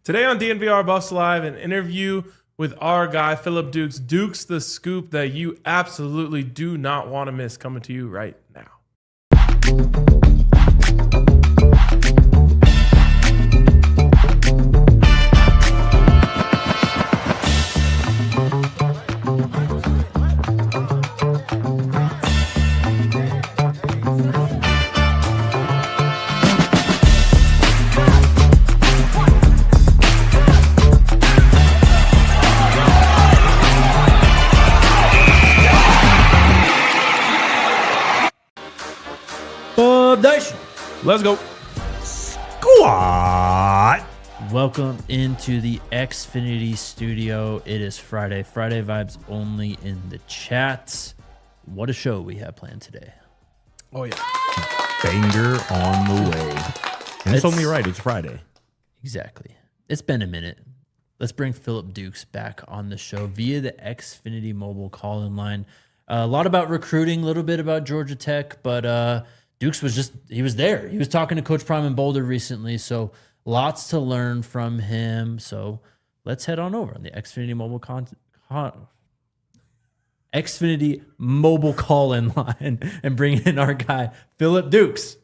Today on DNVR Buffs Live, an interview with our guy, Phillip Dukes. Dukes the scoop that you absolutely do not want to miss, coming to you right now. Let's go. Squad. Welcome into the Xfinity studio. It is Friday. Friday vibes only in the chats. What a show we have planned today. Oh, yeah. Banger on the way. And it's only right. It's Friday. Exactly. It's been a minute. Let's bring Phillip Dukes back on the show via the Xfinity mobile call-in line. A lot about recruiting, a little bit about Georgia Tech, but Dukes he was there. He was talking to Coach Prime in Boulder recently, so lots to learn from him. So let's head on over on the Xfinity mobile call-in line and bring in our guy, Phillip Dukes.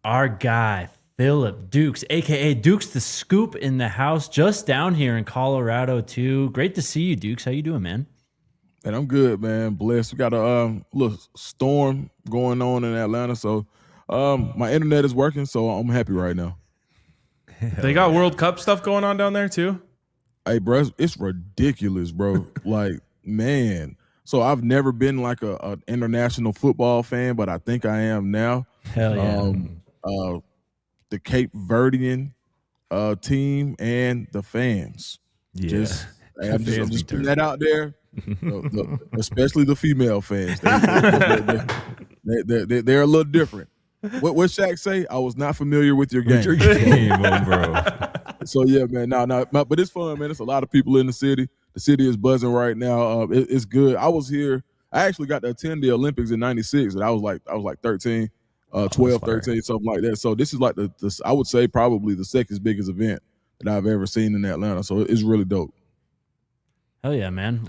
Our guy, Phillip Dukes, a.k.a. Dukes the Scoop in the house, just down here in Colorado, too. Great to see you, Dukes. How you doing, man? And I'm good, man. Blessed. We got a little storm going on in Atlanta, so my internet is working, so I'm happy right now. They got World Cup stuff going on down there too? Hey, bro, it's ridiculous, bro. Like, man. So I've never been like an international football fan, but I think I am now. Hell yeah. The Cape Verdean team and the fans. Yeah. I'm just putting that out there. Especially the female fans. They're a little different. What Shaq say? I was not familiar with your game. Bro. So yeah, man. But it's fun, man. It's a lot of people in the city. The city is buzzing right now. It's good. I was here. I actually got to attend the Olympics in '96, and I was like 13, 12, 13, something like that. So this is like the I would say probably the second biggest event that I've ever seen in Atlanta. So it's really dope. Hell yeah, man.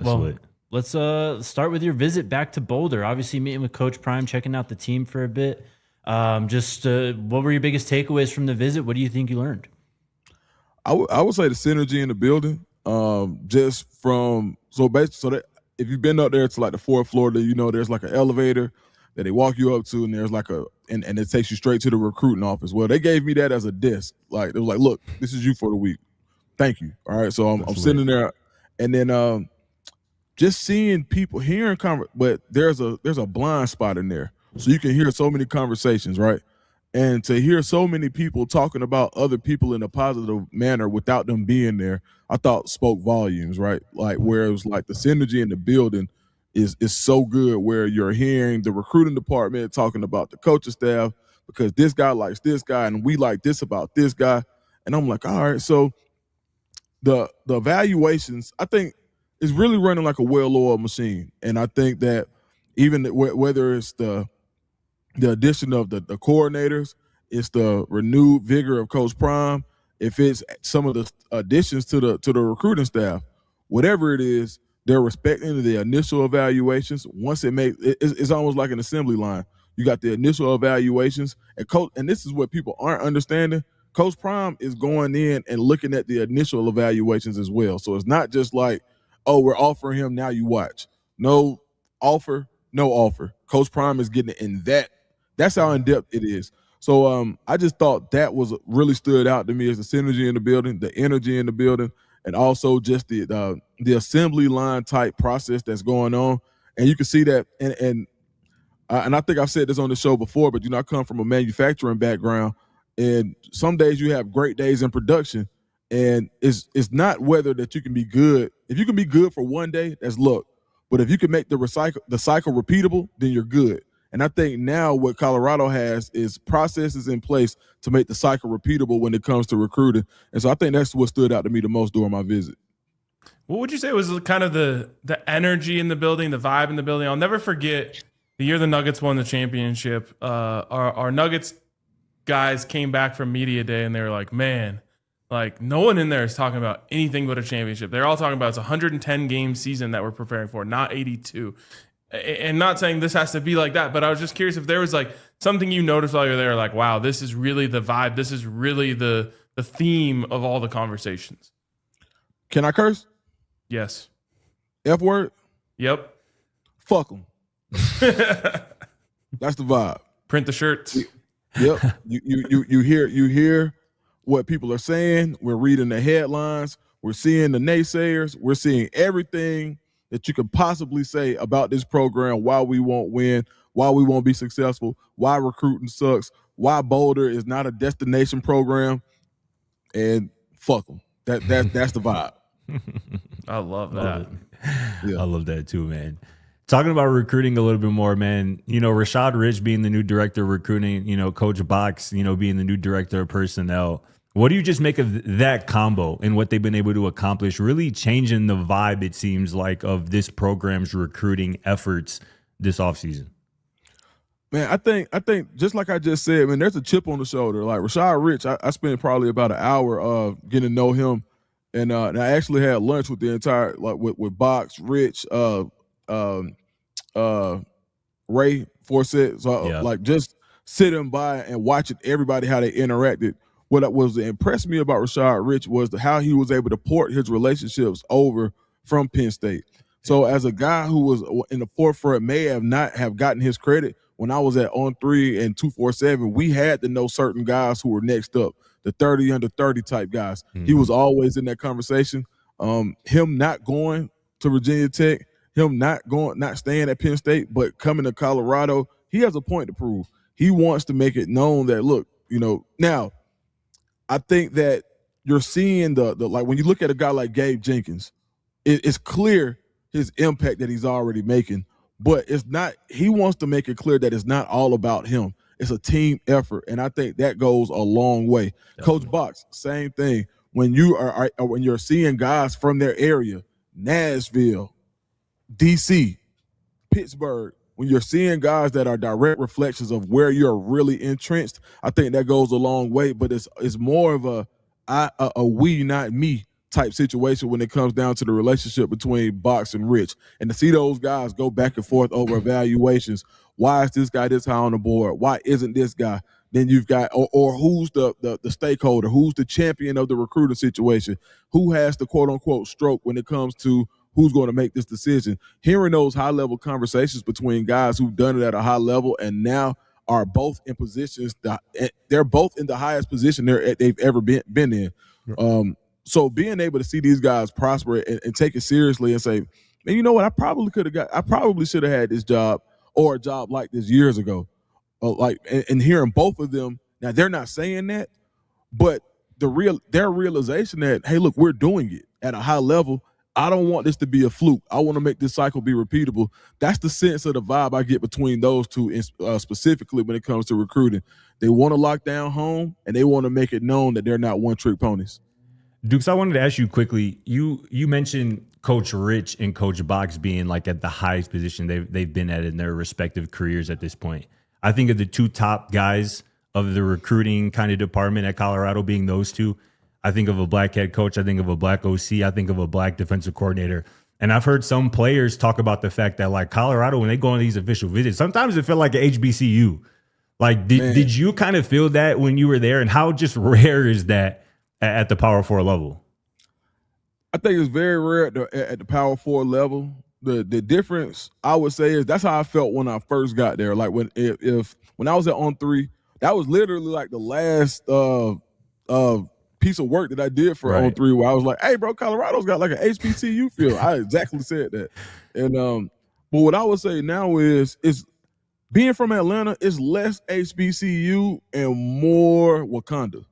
Let's start with your visit back to Boulder. Obviously meeting with Coach Prime, checking out the team for a bit. What were your biggest takeaways from the visit? What do you think you learned? I would say the synergy in the building. Just from so that if you've been up there to like the fourth floor, there's like an elevator that they walk you up to, and there's like and it takes you straight to the recruiting office. Well, they gave me that as a desk. Like it was like, look, this is you for the week. Thank you. All right, so I'm sitting there. And then just seeing people, hearing but there's a blind spot in there. So you can hear so many conversations, right? And to hear so many people talking about other people in a positive manner without them being there, I thought spoke volumes, right? Like where it was like the synergy in the building is so good, where you're hearing the recruiting department talking about the coaching staff because this guy likes this guy and we like this about this guy. And I'm like, all right, so the evaluations, I think, is really running like a well-oiled machine. And I think that even whether it's the addition of the coordinators, it's the renewed vigor of Coach Prime, if it's some of the additions to the recruiting staff, whatever it is, they're respecting the initial evaluations. Once it's almost like an assembly line. You got the initial evaluations, and this is what people aren't understanding. Coach Prime is going in and looking at the initial evaluations as well. So it's not just like, oh, we're offering him, now you watch. No offer, no offer. Coach Prime is getting in that. That's how in-depth it is. So I just thought that was really stood out to me as the synergy in the building, the energy in the building, and also just the assembly line type process that's going on. And you can see that, and I think I've said this on the show before, but I come from a manufacturing background. And some days you have great days in production, and it's not whether that you can be good. If you can be good for one day, that's luck. But if you can make the cycle repeatable, then you're good. And I think now what Colorado has is processes in place to make the cycle repeatable when it comes to recruiting. And so I think that's what stood out to me the most during my visit. What would you say was kind of the energy in the building, the vibe in the building? I'll never forget the year the Nuggets won the championship. Our Nuggets guys came back from media day and they were like, man, Like, no one in there is talking about anything but a championship. They're all talking about it's a 110 game season that we're preparing for, not 82. And not saying this has to be like that, but I was just curious if there was like something you noticed while you're there, like, wow, this is really the vibe. This is really the theme of all the conversations. Can I curse? Yes. F word? Yep. Fuck them. That's the vibe. Print the shirts. Yep. You hear what people are saying. We're reading the headlines. We're seeing the naysayers. We're seeing everything that you could possibly say about this program, why we won't win, why we won't be successful, why recruiting sucks, why Boulder is not a destination program, and fuck them. That's the vibe. I love that. Yeah. I love that too, man. Talking about recruiting a little bit more, man, Rashad Rich being the new director of recruiting, Coach Box, being the new director of personnel. What do you just make of that combo and what they've been able to accomplish, really changing the vibe, it seems like, of this program's recruiting efforts this offseason? Man, I think just like I just said, man, there's a chip on the shoulder. Like Rashad Rich, I spent probably about an hour getting to know him. And I actually had lunch with the entire, like with Box, Rich, Ray Forsett. So like just sitting by and watching everybody, how they interacted. What was impressed me about Rashad Rich was how he was able to port his relationships over from Penn State. So as a guy who was in the forefront, may have not have gotten his credit when I was at On 3 and 247, we had to know certain guys who were next up, the 30 under 30 type guys. Mm-hmm. He was always in that conversation. Him not going to Virginia Tech, him not staying at Penn State, but coming to Colorado, he has a point to prove. He wants to make it known that, look, now I think that you're seeing the like when you look at a guy like Gabe Jenkins, it's clear his impact that he's already making, but it's not. He wants to make it clear that it's not all about him. It's a team effort, and I think that goes a long way. Definitely. Coach Box, same thing. When you're seeing guys from their area, Nashville, DC, Pittsburgh, when you're seeing guys that are direct reflections of where you're really entrenched, I think that goes a long way. But it's more of a we, not me type situation when it comes down to the relationship between Box and Rich. And to see those guys go back and forth over evaluations. Why is this guy this high on the board? Why isn't this guy? Then you've got, or who's the stakeholder? Who's the champion of the recruiting situation? Who has the quote unquote stroke when it comes to who's going to make this decision? Hearing those high level conversations between guys who've done it at a high level and now are both in positions that they're both in the highest position they've ever been in. Right. So being able to see these guys prosper and take it seriously and say, man, you know what? I probably should have had this job or a job like this years ago. And hearing both of them, now they're not saying that, but their realization that, hey, look, we're doing it at a high level. I don't want this to be a fluke. I want to make this cycle be repeatable. That's the sense of the vibe I get between those two, specifically when it comes to recruiting. They want to lock down home, and they want to make it known that they're not one-trick ponies. Dukes, I wanted to ask you quickly. You mentioned Coach Rich and Coach Box being like at the highest position they've been at in their respective careers at this point. I think of the two top guys of the recruiting kind of department at Colorado being those two. I think of a black head coach. I think of a black OC. I think of a black defensive coordinator. And I've heard some players talk about the fact that, like, Colorado, when they go on these official visits, sometimes it felt like an HBCU. Like, did you kind of feel that when you were there? And how just rare is that at the Power 4 level? I think it's very rare at the Power 4 level. The difference, I would say, is that's how I felt when I first got there. Like, when I was at On 3, that was literally like the last piece of work that I did for On 3, where I was like, hey, bro, Colorado's got like an HBCU feel. I exactly said that. And but what I would say now is being from Atlanta is less HBCU and more Wakanda.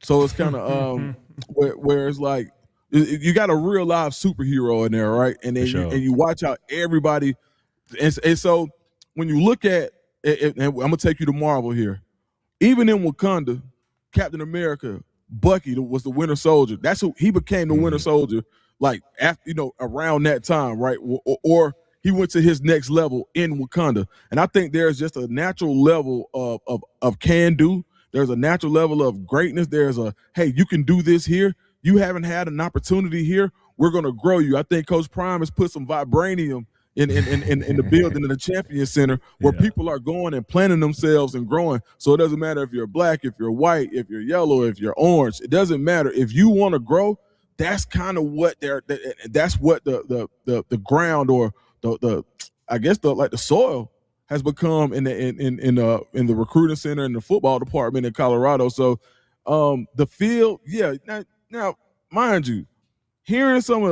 So it's kind of where it's like you got a real live superhero in there, right? And then you watch out everybody. And so when you look at it, and I'm gonna take you to Marvel here. Even in Wakanda, Captain America, Bucky was the Winter Soldier. That's who he became, the Winter Soldier, like after around that time, right? Or he went to his next level in Wakanda. And I think there's just a natural level of can do. There's a natural level of greatness. There's a, hey, you can do this here. You haven't had an opportunity here. We're going to grow you. I think Coach Prime has put some vibranium in the building in the Champion Center where people are going and planting themselves and growing. So it doesn't matter if you're black, if you're white, if you're yellow, if you're orange. It doesn't matter. If you want to grow, that's kind of what that's what the ground or the I guess the soil has become in the recruiting center and the football department in Colorado. So the field, now mind you, hearing some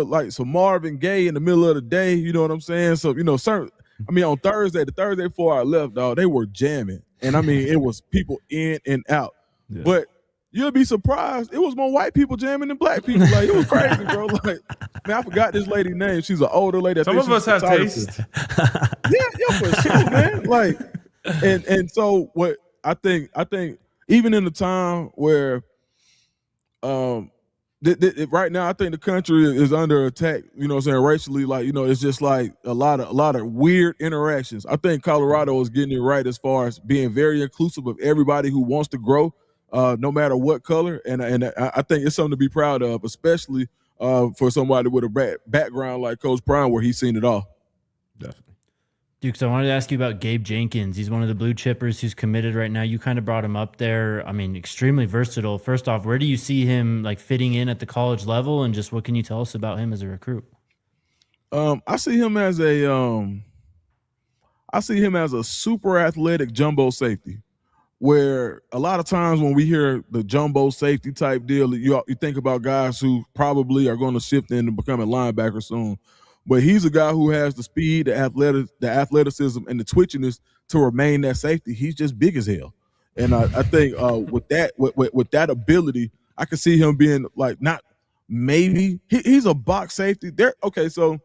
Marvin Gaye in the middle of the day, you know what I'm saying? So, on Thursday, the Thursday before I left, dog, they were jamming. And it was people in and out. Yeah. But you'll be surprised, it was more white people jamming than black people. Like, it was crazy, bro. Like, man, I forgot this lady's name. She's an older lady. Some of us have taste. yeah, for sure, man. Like, and so what I think even in the time where right now, I think the country is under attack, racially, it's just like a lot of weird interactions. I think Colorado is getting it right as far as being very inclusive of everybody who wants to grow, no matter what color. And I think it's something to be proud of, especially for somebody with a background like Coach Prime, where he's seen it all. Definitely. Dukes, I wanted to ask you about Gabe Jenkins. He's one of the blue chippers who's committed right now. You kind of brought him up there. Extremely versatile. First off, where do you see him fitting in at the college level, and just what can you tell us about him as a recruit? I see him as a super athletic jumbo safety, where a lot of times when we hear the jumbo safety type deal, you think about guys who probably are going to shift into becoming linebackers soon. But he's a guy who has the speed, the athleticism, and the twitchiness to remain that safety. He's just big as hell, and I think with that ability, I can see him being he's a box safety. So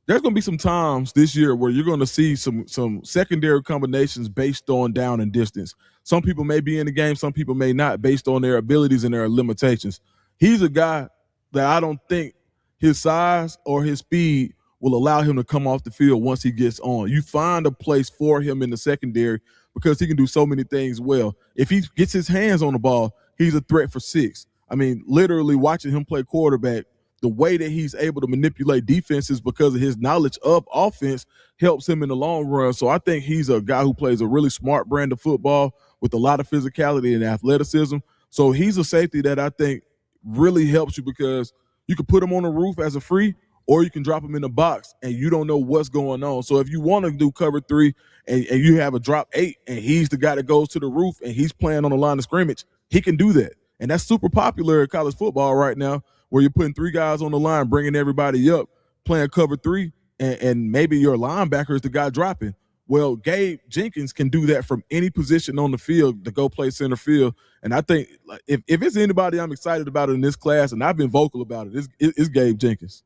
there's going to be some times this year where you're going to see some secondary combinations based on down and distance. Some people may be in the game, some people may not, based on their abilities and their limitations. He's a guy that I don't think his size or his speed will allow him to come off the field once he gets on. You find a place for him in the secondary because he can do so many things well. If he gets his hands on the ball, he's a threat for 6. Literally watching him play quarterback, the way that he's able to manipulate defenses because of his knowledge of offense helps him in the long run. So I think he's a guy who plays a really smart brand of football with a lot of physicality and athleticism. So he's a safety that I think really helps you because you can put him on the roof as a free, or you can drop him in the box and you don't know what's going on. So if you want to do cover 3 and you have a drop 8 and he's the guy that goes to the roof and he's playing on the line of scrimmage, he can do that. And that's super popular in college football right now, where you're putting 3 guys on the line, bringing everybody up, playing cover 3, and maybe your linebacker is the guy dropping. Well, Gabe Jenkins can do that from any position on the field to go play center field. And I think if it's anybody I'm excited about in this class, and I've been vocal about it, it's Gabe Jenkins.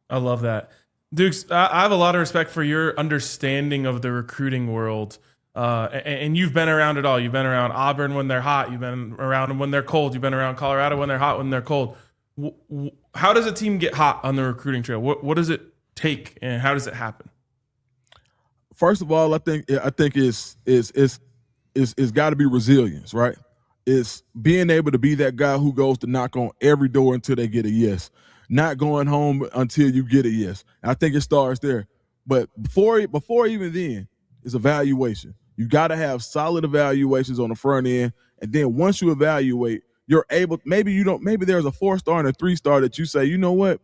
I love that. Dukes, I have a lot of respect for your understanding of the recruiting world. And you've been around it all. You've been around Auburn when they're hot. You've been around them when they're cold. You've been around Colorado when they're hot, when they're cold. How does a team get hot on the recruiting trail? What does it take, and how does it happen? First of all, I think it's got to be resilience, right? It's being able to be that guy who goes to knock on every door until they get a yes, not going home until you get a yes. And I think it starts there. But before even then, it's evaluation. You got to have solid evaluations on the front end, and then once you evaluate, you're able. Maybe there's a 4-star and a 3-star that you say, you know what,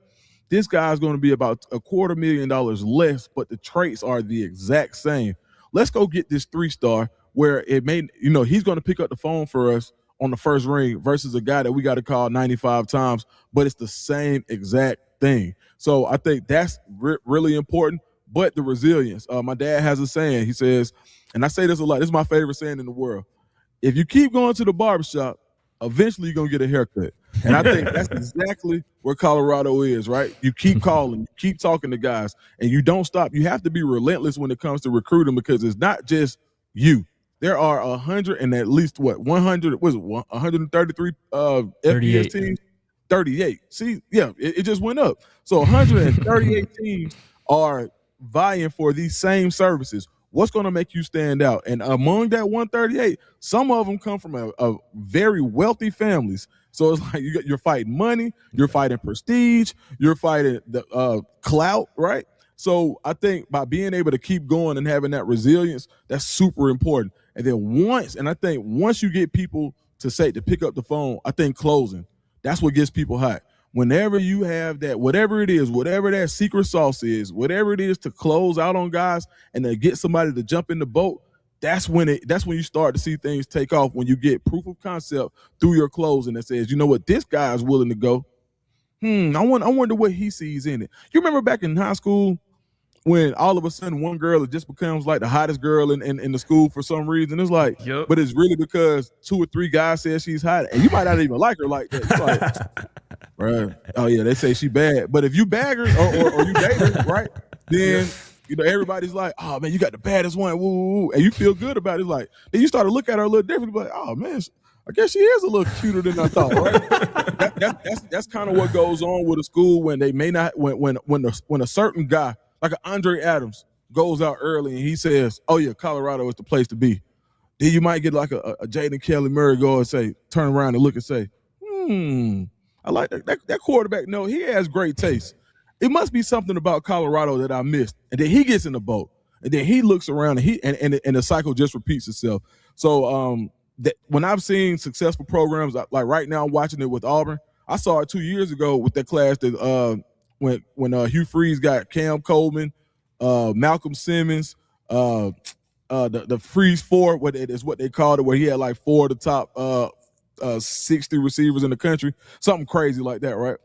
this guy's going to be about $250,000 less, but the traits are the exact same. Let's go get this 3-star where it may, he's going to pick up the phone for us on the first ring versus a guy that we got to call 95 times, but it's the same exact thing. So I think that's really important. But the resilience. My dad has a saying. He says, and I say this a lot, this is my favorite saying in the world: if you keep going to the barbershop, eventually you're going to get a haircut. And I think that's exactly where Colorado is, right? You keep calling, you keep talking to guys, and you don't stop. You have to be relentless when it comes to recruiting, because it's not just you. There are 100 and at least 133 FBS teams? 38. See, yeah, it just went up. So 138 teams are vying for these same services. What's going to make you stand out? And among that 138, some of them come from a very wealthy families. So it's like you're fighting money, you're fighting prestige, you're fighting the clout, right? So I think by being able to keep going and having that resilience, that's super important. And then once you get people to pick up the phone, I think closing, that's what gets people hot. Whenever you have that, whatever it is, whatever that secret sauce is, whatever it is to close out on guys and to get somebody to jump in the boat, that's when you start to see things take off, when you get proof of concept through your closing that says, you know what, this guy is willing to go. I wonder what he sees in it. You remember back in high school when all of a sudden one girl just becomes like the hottest girl in the school for some reason? It's like, But it's really because 2 or 3 guys say she's hot, and you might not even like her like that. It's like, right? Oh yeah, they say she bad, but if you bag her or you date her, right? Then everybody's like, oh man, you got the baddest one, woo, woo, woo, and you feel good about it. Like then you start to look at her a little differently, like, oh man, I guess she is a little cuter than I thought, right? That's kind of what goes on with a school when they may not when a certain guy like an Andre Adams goes out early and he says, oh yeah, Colorado is the place to be. Then you might get like a Jaden Kelly Murray go and say, turn around and look and say, I like that quarterback. No, he has great taste. It must be something about Colorado that I missed. And then he gets in the boat, and then he looks around, and the cycle just repeats itself. So when I've seen successful programs, like right now I'm watching it with Auburn. I saw it 2 years ago with that class that when Hugh Freeze got Cam Coleman, Malcolm Simmons, the Freeze 4, what they called it, where he had like 4 of the top 60 receivers in the country, something crazy like that, right?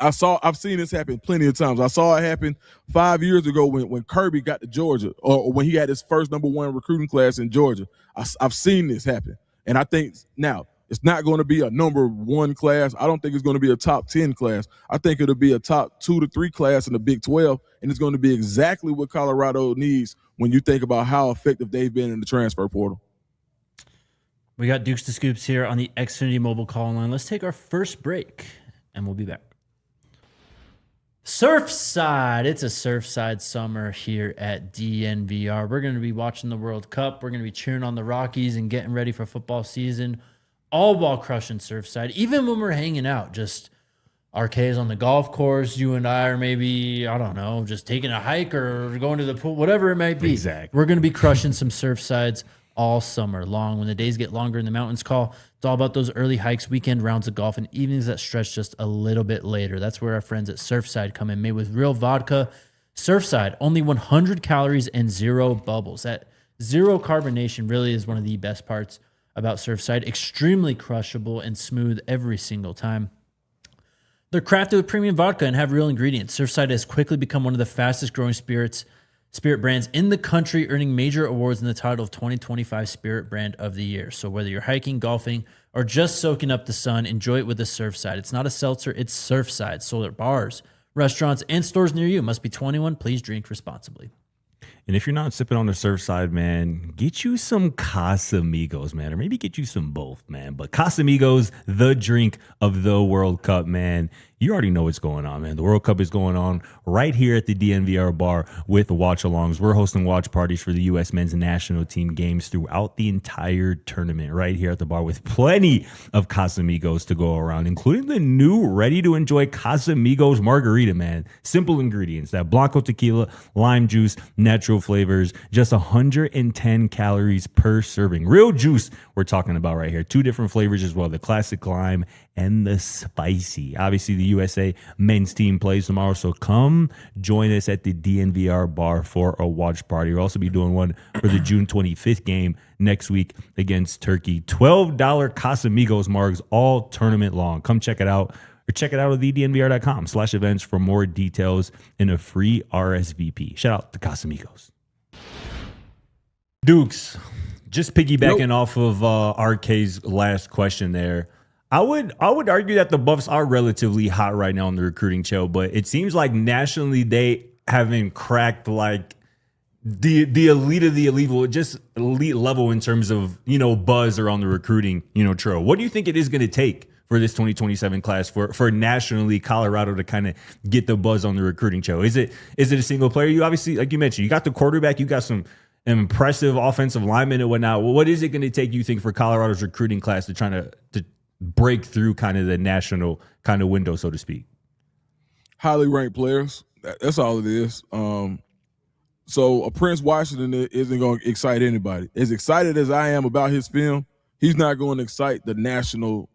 I've seen this happen plenty of times. I saw it happen 5 years ago when Kirby got to Georgia, or when he had his first #1 recruiting class in Georgia. I've seen this happen, and I think now it's not going to be a #1 class. I don't think it's going to be a top 10 class. I think it'll be a top 2 to 3 class in the Big 12, and it's going to be exactly what Colorado needs when you think about how effective they've been in the transfer portal. We got Dukes to Scoops here on the Xfinity mobile call line. Let's take our first break, and we'll be back. Surfside. It's a Surfside summer here at DNVR. We're going to be watching the World Cup. We're going to be cheering on the Rockies and getting ready for football season, all while crushing Surfside. Even when we're hanging out, just RKs on the golf course, you and I are maybe, I don't know, just taking a hike or going to the pool, whatever it might be. Exactly. We're going to be crushing some Surfsides all summer long. When the days get longer and the mountains call, it's all about those early hikes, weekend rounds of golf, and evenings that stretch just a little bit later. That's where our friends at Surfside come in, made with real vodka. Surfside, only 100 calories and 0 bubbles. That zero carbonation really is one of the best parts about Surfside. Extremely crushable and smooth every single time. They're crafted with premium vodka and have real ingredients. Surfside has quickly become one of the fastest growing spirit brands in the country, earning major awards in the title of 2025 Spirit Brand of the Year. So whether you're hiking, golfing, or just soaking up the sun, enjoy it with a Surfside. It's not a seltzer, it's Surfside. Sold at bars, restaurants, and stores near you. Must be 21. Please drink responsibly. And if you're not sipping on the Surfside, man, get you some Casamigos, man, or maybe get you some both, man. But Casamigos, the drink of the World Cup, man. You already know what's going on, man. The World Cup is going on right here at the DNVR bar with watch-alongs. We're hosting watch parties for the U.S. men's national team games throughout the entire tournament right here at the bar with plenty of Casamigos to go around, including the new ready-to-enjoy Casamigos margarita, man. Simple ingredients, that Blanco tequila, lime juice, natural flavors, just 110 calories per serving. Real juice we're talking about right here. 2 different flavors as well, the classic lime and the spicy. Obviously, the USA men's team plays tomorrow, so come join us at the DNVR bar for a watch party. We'll also be doing one for the June 25th game next week against Turkey. $12 Casamigos margs all tournament long. Come check it out, or check it out at thednvr.com/events for more details and a free RSVP. Shout out to Casamigos. Dukes, just piggybacking off of RK's last question there. I would argue that the Buffs are relatively hot right now on the recruiting trail, but it seems like nationally they haven't cracked like the elite of the elite, just elite level in terms of, buzz around the recruiting, trail. What do you think it is going to take for this 2027 class for nationally Colorado to kind of get the buzz on the recruiting trail? Is it a single player? You obviously, like you mentioned, you got the quarterback, you got some impressive offensive linemen and whatnot. What is it going to take, you think, for Colorado's recruiting class to try to break through kind of the national kind of window, so to speak? Highly ranked players. That's all it is. So a Prince Washington isn't going to excite anybody. As excited as I am about his film, he's not going to excite the national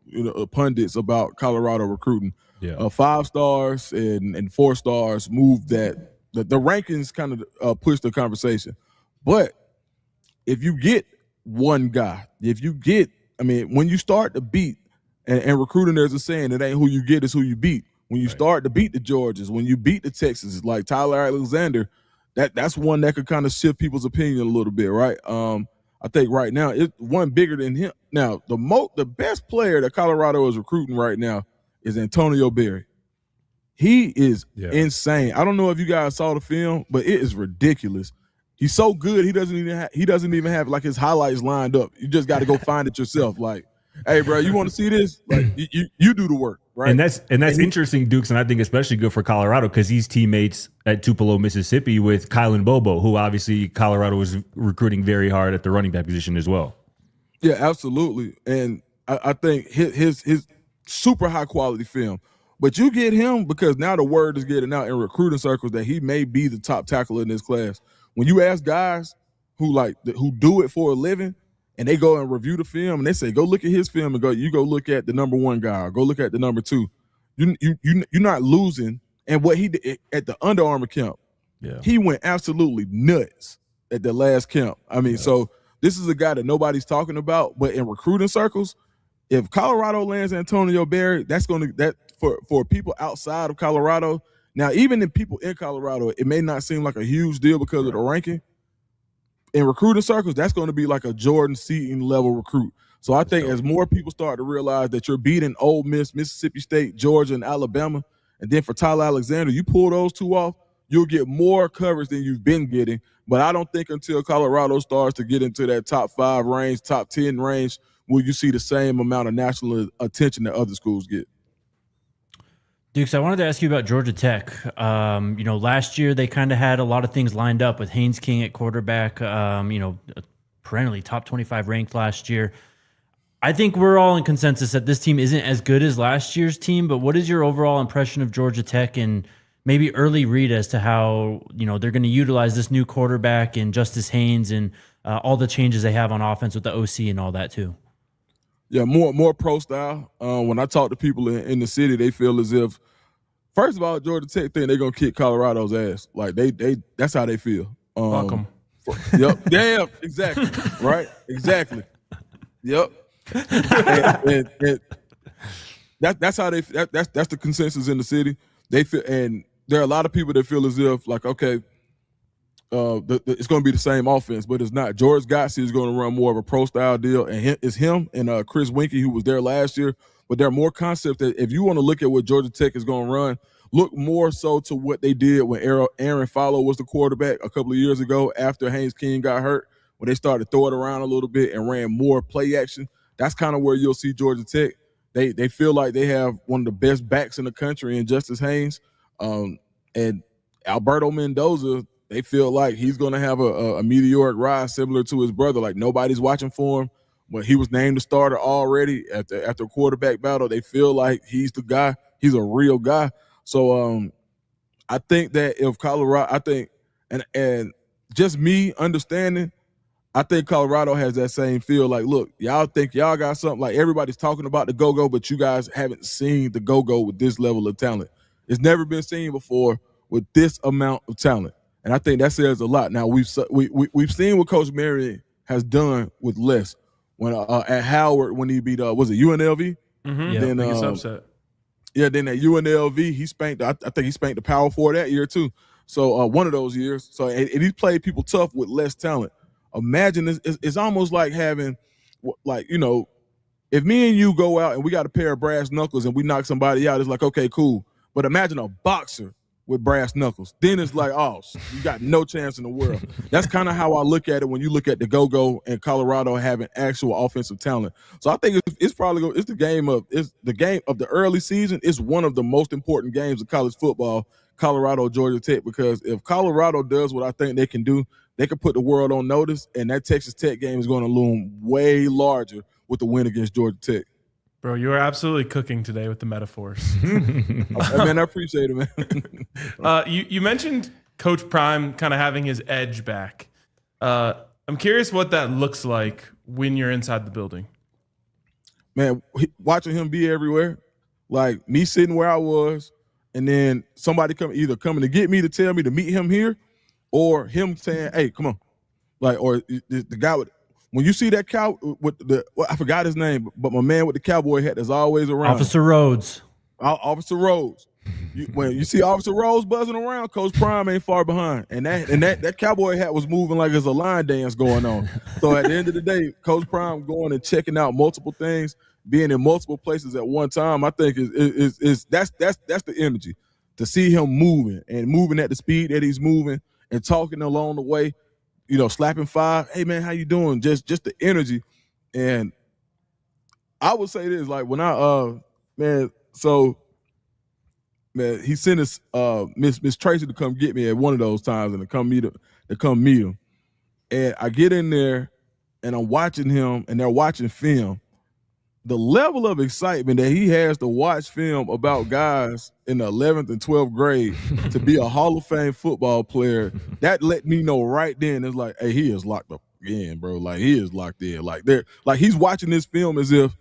pundits about Colorado recruiting. Yeah. 5 stars and 4 stars move that. The rankings kind of push the conversation. But if you get one guy, when you start to beat, and recruiting, there's a saying, it ain't who you get, it's who you beat. When you start to beat the Georgias, when you beat the Texas, like Tyler Alexander, that's one that could kind of shift people's opinion a little bit, right? I think right now it's one bigger than him. Now the best player that Colorado is recruiting right now is Antonio Berry. He is insane. I don't know if you guys saw the film, but it is ridiculous. He's so good. He doesn't even have like his highlights lined up. You just got to go find it yourself. Like, hey, bro, you want to see this? Like, you do the work, right? And that's interesting, Dukes, and I think especially good for Colorado because he's teammates at Tupelo, Mississippi, with Kylan Bobo, who obviously Colorado was recruiting very hard at the running back position as well. Yeah, absolutely. And I think his super high quality film. But you get him because now the word is getting out in recruiting circles that he may be the top tackler in this class. When you ask guys who do it for a living, and they go and review the film, and they say, go look at his film, and go look at the number 1 guy, or go look at the number 2. You're not losing. And what he did at the Under Armour camp, he went absolutely nuts at the last camp. I mean, so this is a guy that nobody's talking about, but in recruiting circles, if Colorado lands Antonio Berry, that's for people outside of Colorado. Now, even in people in Colorado, it may not seem like a huge deal because of the ranking. In recruiting circles, that's going to be like a Jordan Seaton level recruit. So I think as more people start to realize that you're beating Ole Miss, Mississippi State, Georgia, and Alabama, and then for Tyler Alexander, you pull those 2 off, you'll get more coverage than you've been getting. But I don't think until Colorado starts to get into that top 5 range, top 10 range, will you see the same amount of national attention that other schools get. Dukes, I wanted to ask you about Georgia Tech. Last year they kind of had a lot of things lined up with Haynes King at quarterback, perennially top 25 ranked last year. I think we're all in consensus that this team isn't as good as last year's team, but what is your overall impression of Georgia Tech and maybe early read as to how, they're going to utilize this new quarterback and Justice Haynes and all the changes they have on offense with the OC and all that too? Yeah, more pro style. When I talk to people in the city, they feel as if, first of all, Georgia Tech think they're gonna kick Colorado's ass. Like they that's how they feel. Fuck them. Yep. Yeah. Exactly. Right. Exactly. Yep. and that's how that's the consensus in the city. They feel, and there are a lot of people that feel as if like, okay, it's going to be the same offense, but it's not. George Gotsi is going to run more of a pro-style deal, and it's him and Chris Winkie, who was there last year. But there are more concepts that if you want to look at what Georgia Tech is going to run, look more so to what they did when Aaron Follow was the quarterback a couple of years ago after Haynes King got hurt, when they started throwing it around a little bit and ran more play action. That's kind of where you'll see Georgia Tech. They feel like they have one of the best backs in the country in Justice Haynes. And Alberto Mendoza, they feel like he's going to have a meteoric rise similar to his brother. Like nobody's watching for him, but he was named the starter already after a quarterback battle. They feel like he's the guy. He's a real guy. So I think that if Colorado, and just me understanding, I think Colorado has that same feel. Like, look, y'all think y'all got something. Like everybody's talking about the go-go, but you guys haven't seen the go-go with this level of talent. It's never been seen before with this amount of talent. And I think that says a lot. Now we've seen what Coach Marion has done with less. When at Howard, when he beat was it UNLV? Mm-hmm. Yeah, then upset. Yeah, then at UNLV he spanked. I think he spanked the Power 4 that year too. So one of those years. So and he played people tough with less talent. Imagine this. It's almost like having, like, if me and you go out and we got a pair of brass knuckles and we knock somebody out, it's like, okay, cool. But imagine a boxer with brass knuckles. Then it's like, oh, you got no chance in the world. That's kind of how I look at it when you look at the go-go and Colorado having actual offensive talent. So I think it's the game of the early season. It's one of the most important games of college football Colorado, Georgia Tech, because if Colorado does what I think they can do, they can put the world on notice, and that Texas Tech game is going to loom way larger with the win against Georgia Tech. Bro, you are absolutely cooking today with the metaphors. Man, I appreciate it, man. You mentioned Coach Prime kind of having his edge back. I'm curious what that looks like when you're inside the building. Man, watching him be everywhere, like me sitting where I was, and then somebody coming to get me to tell me to meet him here, or him saying, "Hey, come on," like, or the guy when you see that cow with I forgot his name, but my man with the cowboy hat that's always around, Officer Rhodes. Officer Rhodes. When you see Officer Rhodes buzzing around, Coach Prime ain't far behind, and that cowboy hat was moving like there's a line dance going on. So at the end of the day, Coach Prime going and checking out multiple things, being in multiple places at one time, I think is that's the energy to see him moving at the speed that he's moving and talking along the way, slapping five. Hey man, how you doing? Just the energy, and I would say this, like when Man, he sent us Miss Tracy to come get me at one of those times and to come meet him. And I get in there and I'm watching him and they're watching film. The level of excitement that he has to watch film about guys in the 11th and 12th grade to be a Hall of Fame football player, that let me know right then. It's like, hey, he is locked up again, bro. Like he is locked in. Like he's watching this film as if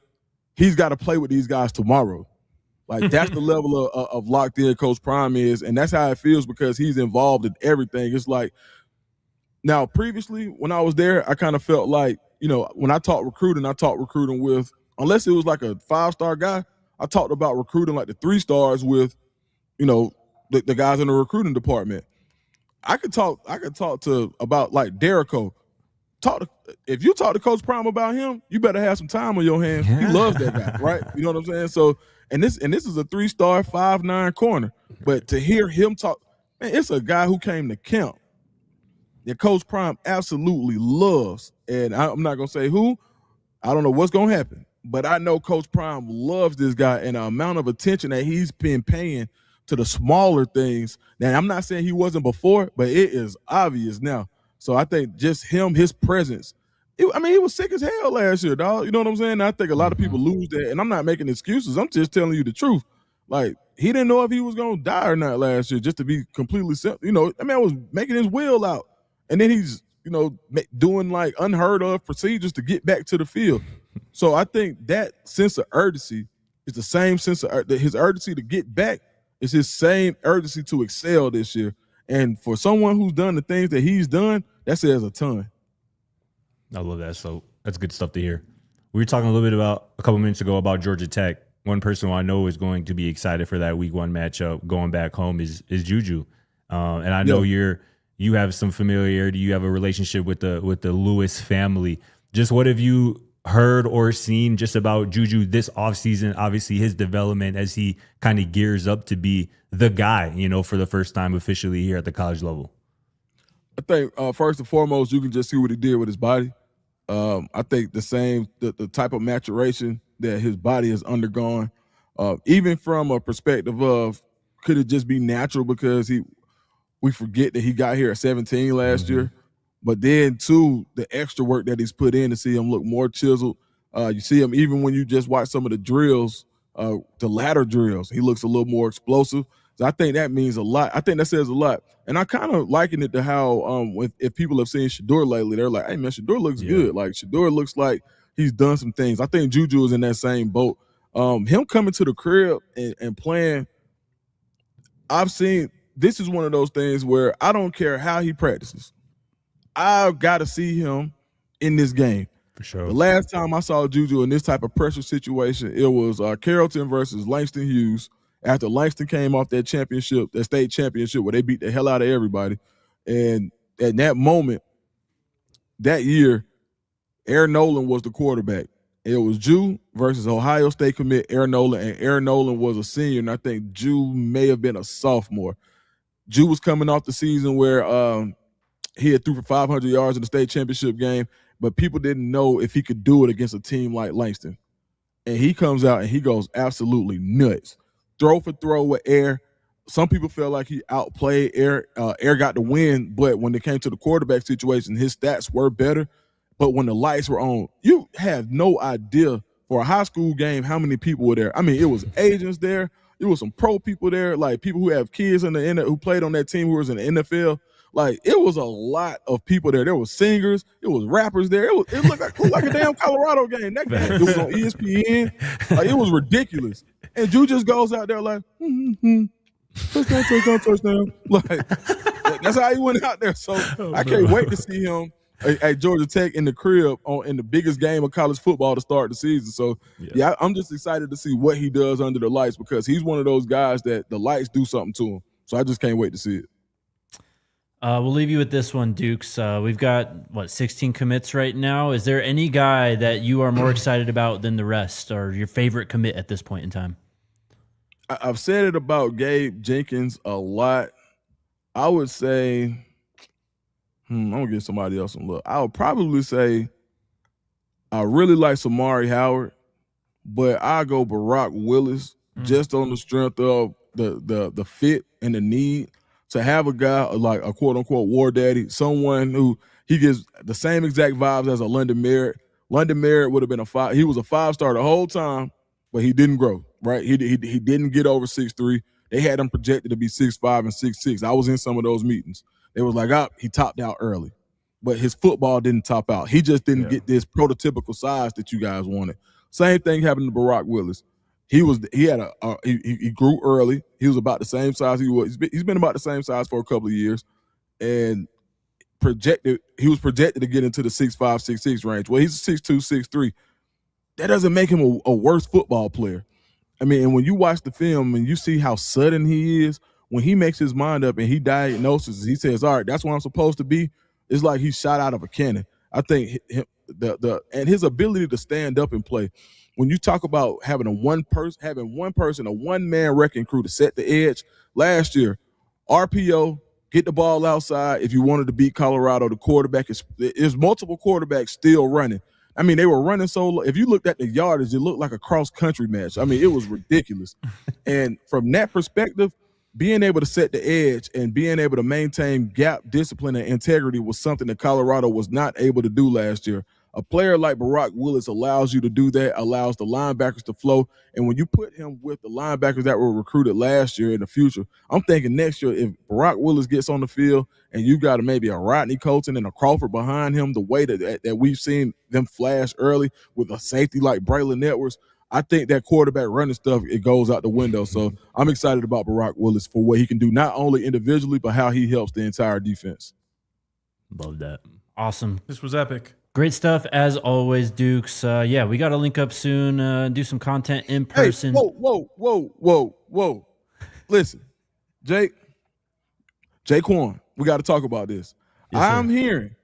he's got to play with these guys tomorrow. Like that's the level of locked in Coach Prime is, and that's how it feels because he's involved in everything. It's like now previously when I was there, I kind of felt like, when I talk recruiting with, unless it was like a 5-star guy, I talked about recruiting like the 3 stars with, the guys in the recruiting department. I could talk to about like Derrico. If you talk to Coach Prime about him, you better have some time on your hands. He loves that guy, right? You know what I'm saying? So, and this is a 3-star, 5'9" corner. But to hear him talk, man, it's a guy who came to camp that Coach Prime absolutely loves. And I'm not gonna say who. I don't know what's gonna happen, but I know Coach Prime loves this guy, and the amount of attention that he's been paying to the smaller things. Now, I'm not saying he wasn't before, but it is obvious now. So I think just his presence. He was sick as hell last year, dog. You know what I'm saying? I think a lot of people lose that, and I'm not making excuses. I'm just telling you the truth. Like, he didn't know if he was going to die or not last year, just to be completely simple. That man was making his will out. And then he's, doing, like, unheard of procedures to get back to the field. So I think that sense of urgency is the same sense of his urgency to get back is his same urgency to excel this year. And for someone who's done the things that he's done, that says a ton. I love that. So that's good stuff to hear. We were talking a little bit about a couple minutes ago about Georgia Tech. One person who I know is going to be excited for that week 1 matchup going back home is Juju. And I know you have some familiarity. You have a relationship with the Lewis family. Just what have you heard or seen just about Juju this offseason? Obviously his development as he kind of gears up to be the guy, for the first time officially here at the college level. I think first and foremost, you can just see what he did with his body. I think the type of maturation that his body has undergone, even from a perspective of could it just be natural because we forget that he got here at 17 last year, but then too the extra work that he's put in to see him look more chiseled. You see him even when you just watch some of the drills, the ladder drills, he looks a little more explosive. So I think that means a lot. I think that says a lot. And I kind of liken it to how if people have seen Shedeur lately, they're like, hey, man, Shedeur looks good. Like, Shedeur looks like he's done some things. I think Juju is in that same boat. Him coming to the crib and playing, I've seen – this is one of those things where I don't care how he practices. I've got to see him in this game. For sure. The last time I saw Juju in this type of pressure situation, it was Carrollton versus Langston Hughes. After Langston came off that state championship where they beat the hell out of everybody. And at that moment, that year, Aaron Nolan was the quarterback. It was Ju versus Ohio State commit Aaron Nolan, and Aaron Nolan was a senior, and I think Ju may have been a sophomore. Ju was coming off the season where he had threw for 500 yards in the state championship game, but people didn't know if he could do it against a team like Langston. And he comes out and he goes absolutely nuts. Throw for throw with air. some people felt like he outplayed Air. Air got the win, but when it came to the quarterback situation, his stats were better. But when the lights were on, you have no idea for a high school game how many people were there. I mean, it was agents there. It was some pro people there, like people who have kids in the who played on that team who was in the NFL. Like, it was a lot of people there. There was singers. It was rappers there. It looked like a damn Colorado game. That game, it was on ESPN. Like, it was ridiculous. And Drew just goes out there like, touchdown. Like, that's how he went out there. So I can't wait to see him at Georgia Tech in the crib in the biggest game of college football to start the season. So, yeah, I'm just excited to see what he does under the lights because he's one of those guys that the lights do something to him. So I just can't wait to see it. We'll leave you with this one, Dukes. We've got, 16 commits right now. Is there any guy that you are more excited about than the rest or your favorite commit at this point in time? I've said it about Gabe Jenkins a lot. I would say, I'm going to give somebody else a look. I would probably say I really like Samari Howard, but I go Barack Willis just on the strength of the fit and the need to have a guy like a quote-unquote war daddy, someone who he gives the same exact vibes as a London Merritt. London Merritt would have been he was a 5-star the whole time, but he didn't grow, right? He didn't get over 6'3". They had him projected to be 6'5" and 6'6". I was in some of those meetings. They was like, he topped out early, but his football didn't top out. He just didn't get this prototypical size that you guys wanted. Same thing happened to Barack Willis. He grew early. He was about the same size he was. He's been about the same size for a couple of years, and he was projected to get into the 6'5", 6'6" range. Well, he's 6'2", 6'3". That doesn't make him a worse football player. I mean, and when you watch the film and you see how sudden he is, when he makes his mind up and he diagnoses, he says, all right, that's where I'm supposed to be. It's like he's shot out of a cannon. I think and his ability to stand up and play. When you talk about having a one-man wrecking crew to set the edge, last year, RPO, get the ball outside. If you wanted to beat Colorado, the quarterback is multiple quarterbacks still running. I mean, they were running so – if you looked at the yardage, it looked like a cross-country match. I mean, it was ridiculous. And from that perspective, being able to set the edge and being able to maintain gap discipline and integrity was something that Colorado was not able to do last year. A player like Barack Willis allows you to do that, allows the linebackers to flow. And when you put him with the linebackers that were recruited last year in the future, I'm thinking next year if Barack Willis gets on the field and you got maybe a Rodney Colton and a Crawford behind him, the way that we've seen them flash early with a safety like Braylon Edwards, I think that quarterback running stuff, it goes out the window. So I'm excited about Barack Willis for what he can do, not only individually, but how he helps the entire defense. Love that. Awesome. This was epic. Great stuff as always, Dukes. Yeah, we got to link up soon, do some content in person. Hey, whoa. Listen, Jaquan, we got to talk about this. Yes, I'm hearing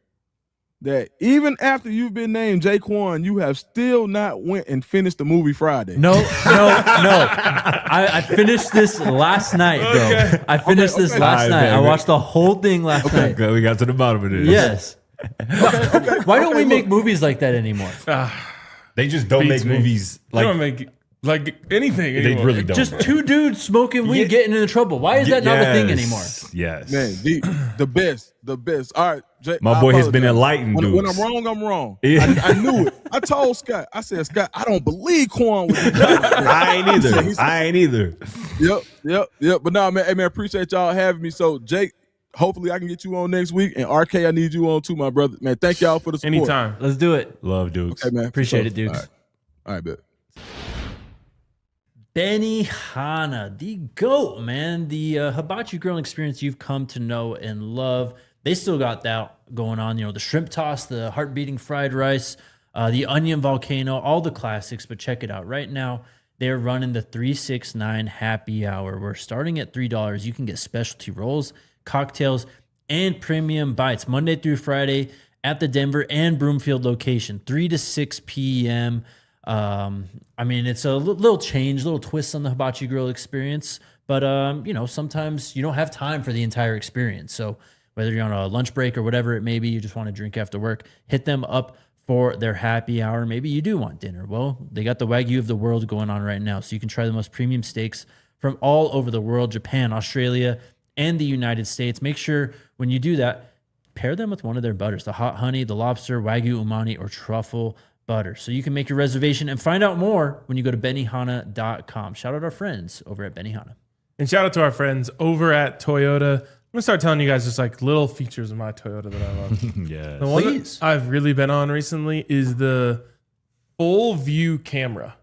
that even after you've been named Jaquan, you have still not went and finished the movie Friday. No. I finished this last night, bro. Okay. I finished this last night. I watched the whole thing last night. Okay, we got to the bottom of this. Yes. Why don't we make movies like that anymore? They just don't make movies They don't make like anything They anymore. really don't. Just two dudes smoking weed getting into trouble. Why is that not a thing anymore? Yes. Man, the best. All right, Jay, My boy has been enlightened, dude. When I'm wrong, I'm wrong. Yeah. I knew it. I told Scott. I said, Scott, I don't believe Quan was. I ain't either. Yep. But no, man, hey man, appreciate y'all having me. So, Jake, hopefully I can get you on next week. And RK, I need you on too, my brother. Man, thank y'all for the support. Anytime. Let's do it. Love Dukes. Okay, man. Appreciate it, Dukes. All right, bet. Benny Hanna, the GOAT, man. The hibachi grilling experience you've come to know and love. They still got that going on. You know, the shrimp toss, the heart-beating fried rice, the onion volcano, all the classics. But check it out. Right now, they're running the 369 happy hour. We're starting at $3. You can get specialty rolls, cocktails, and premium bites Monday through Friday at the Denver and Broomfield location, 3 to 6 p.m. I mean, it's a little change, little twist on the hibachi grill experience, but you know, sometimes you don't have time for the entire experience. So whether you're on a lunch break or whatever it may be, you just want to drink after work, hit them up for their happy hour. Maybe you do want dinner. Well, they got the Wagyu of the world going on right now, so you can try the most premium steaks from all over the world, Japan, Australia, and the United States. Make sure when you do that, pair them with one of their butters, the hot honey, the lobster, Wagyu umami, or truffle butter. So you can make your reservation and find out more when you go to benihana.com. Shout out our friends over at Benihana. And shout out to our friends over at Toyota. I'm going to start telling you guys just like little features of my Toyota that I love. Yeah. The one Please. that I've really been on recently is the full view camera.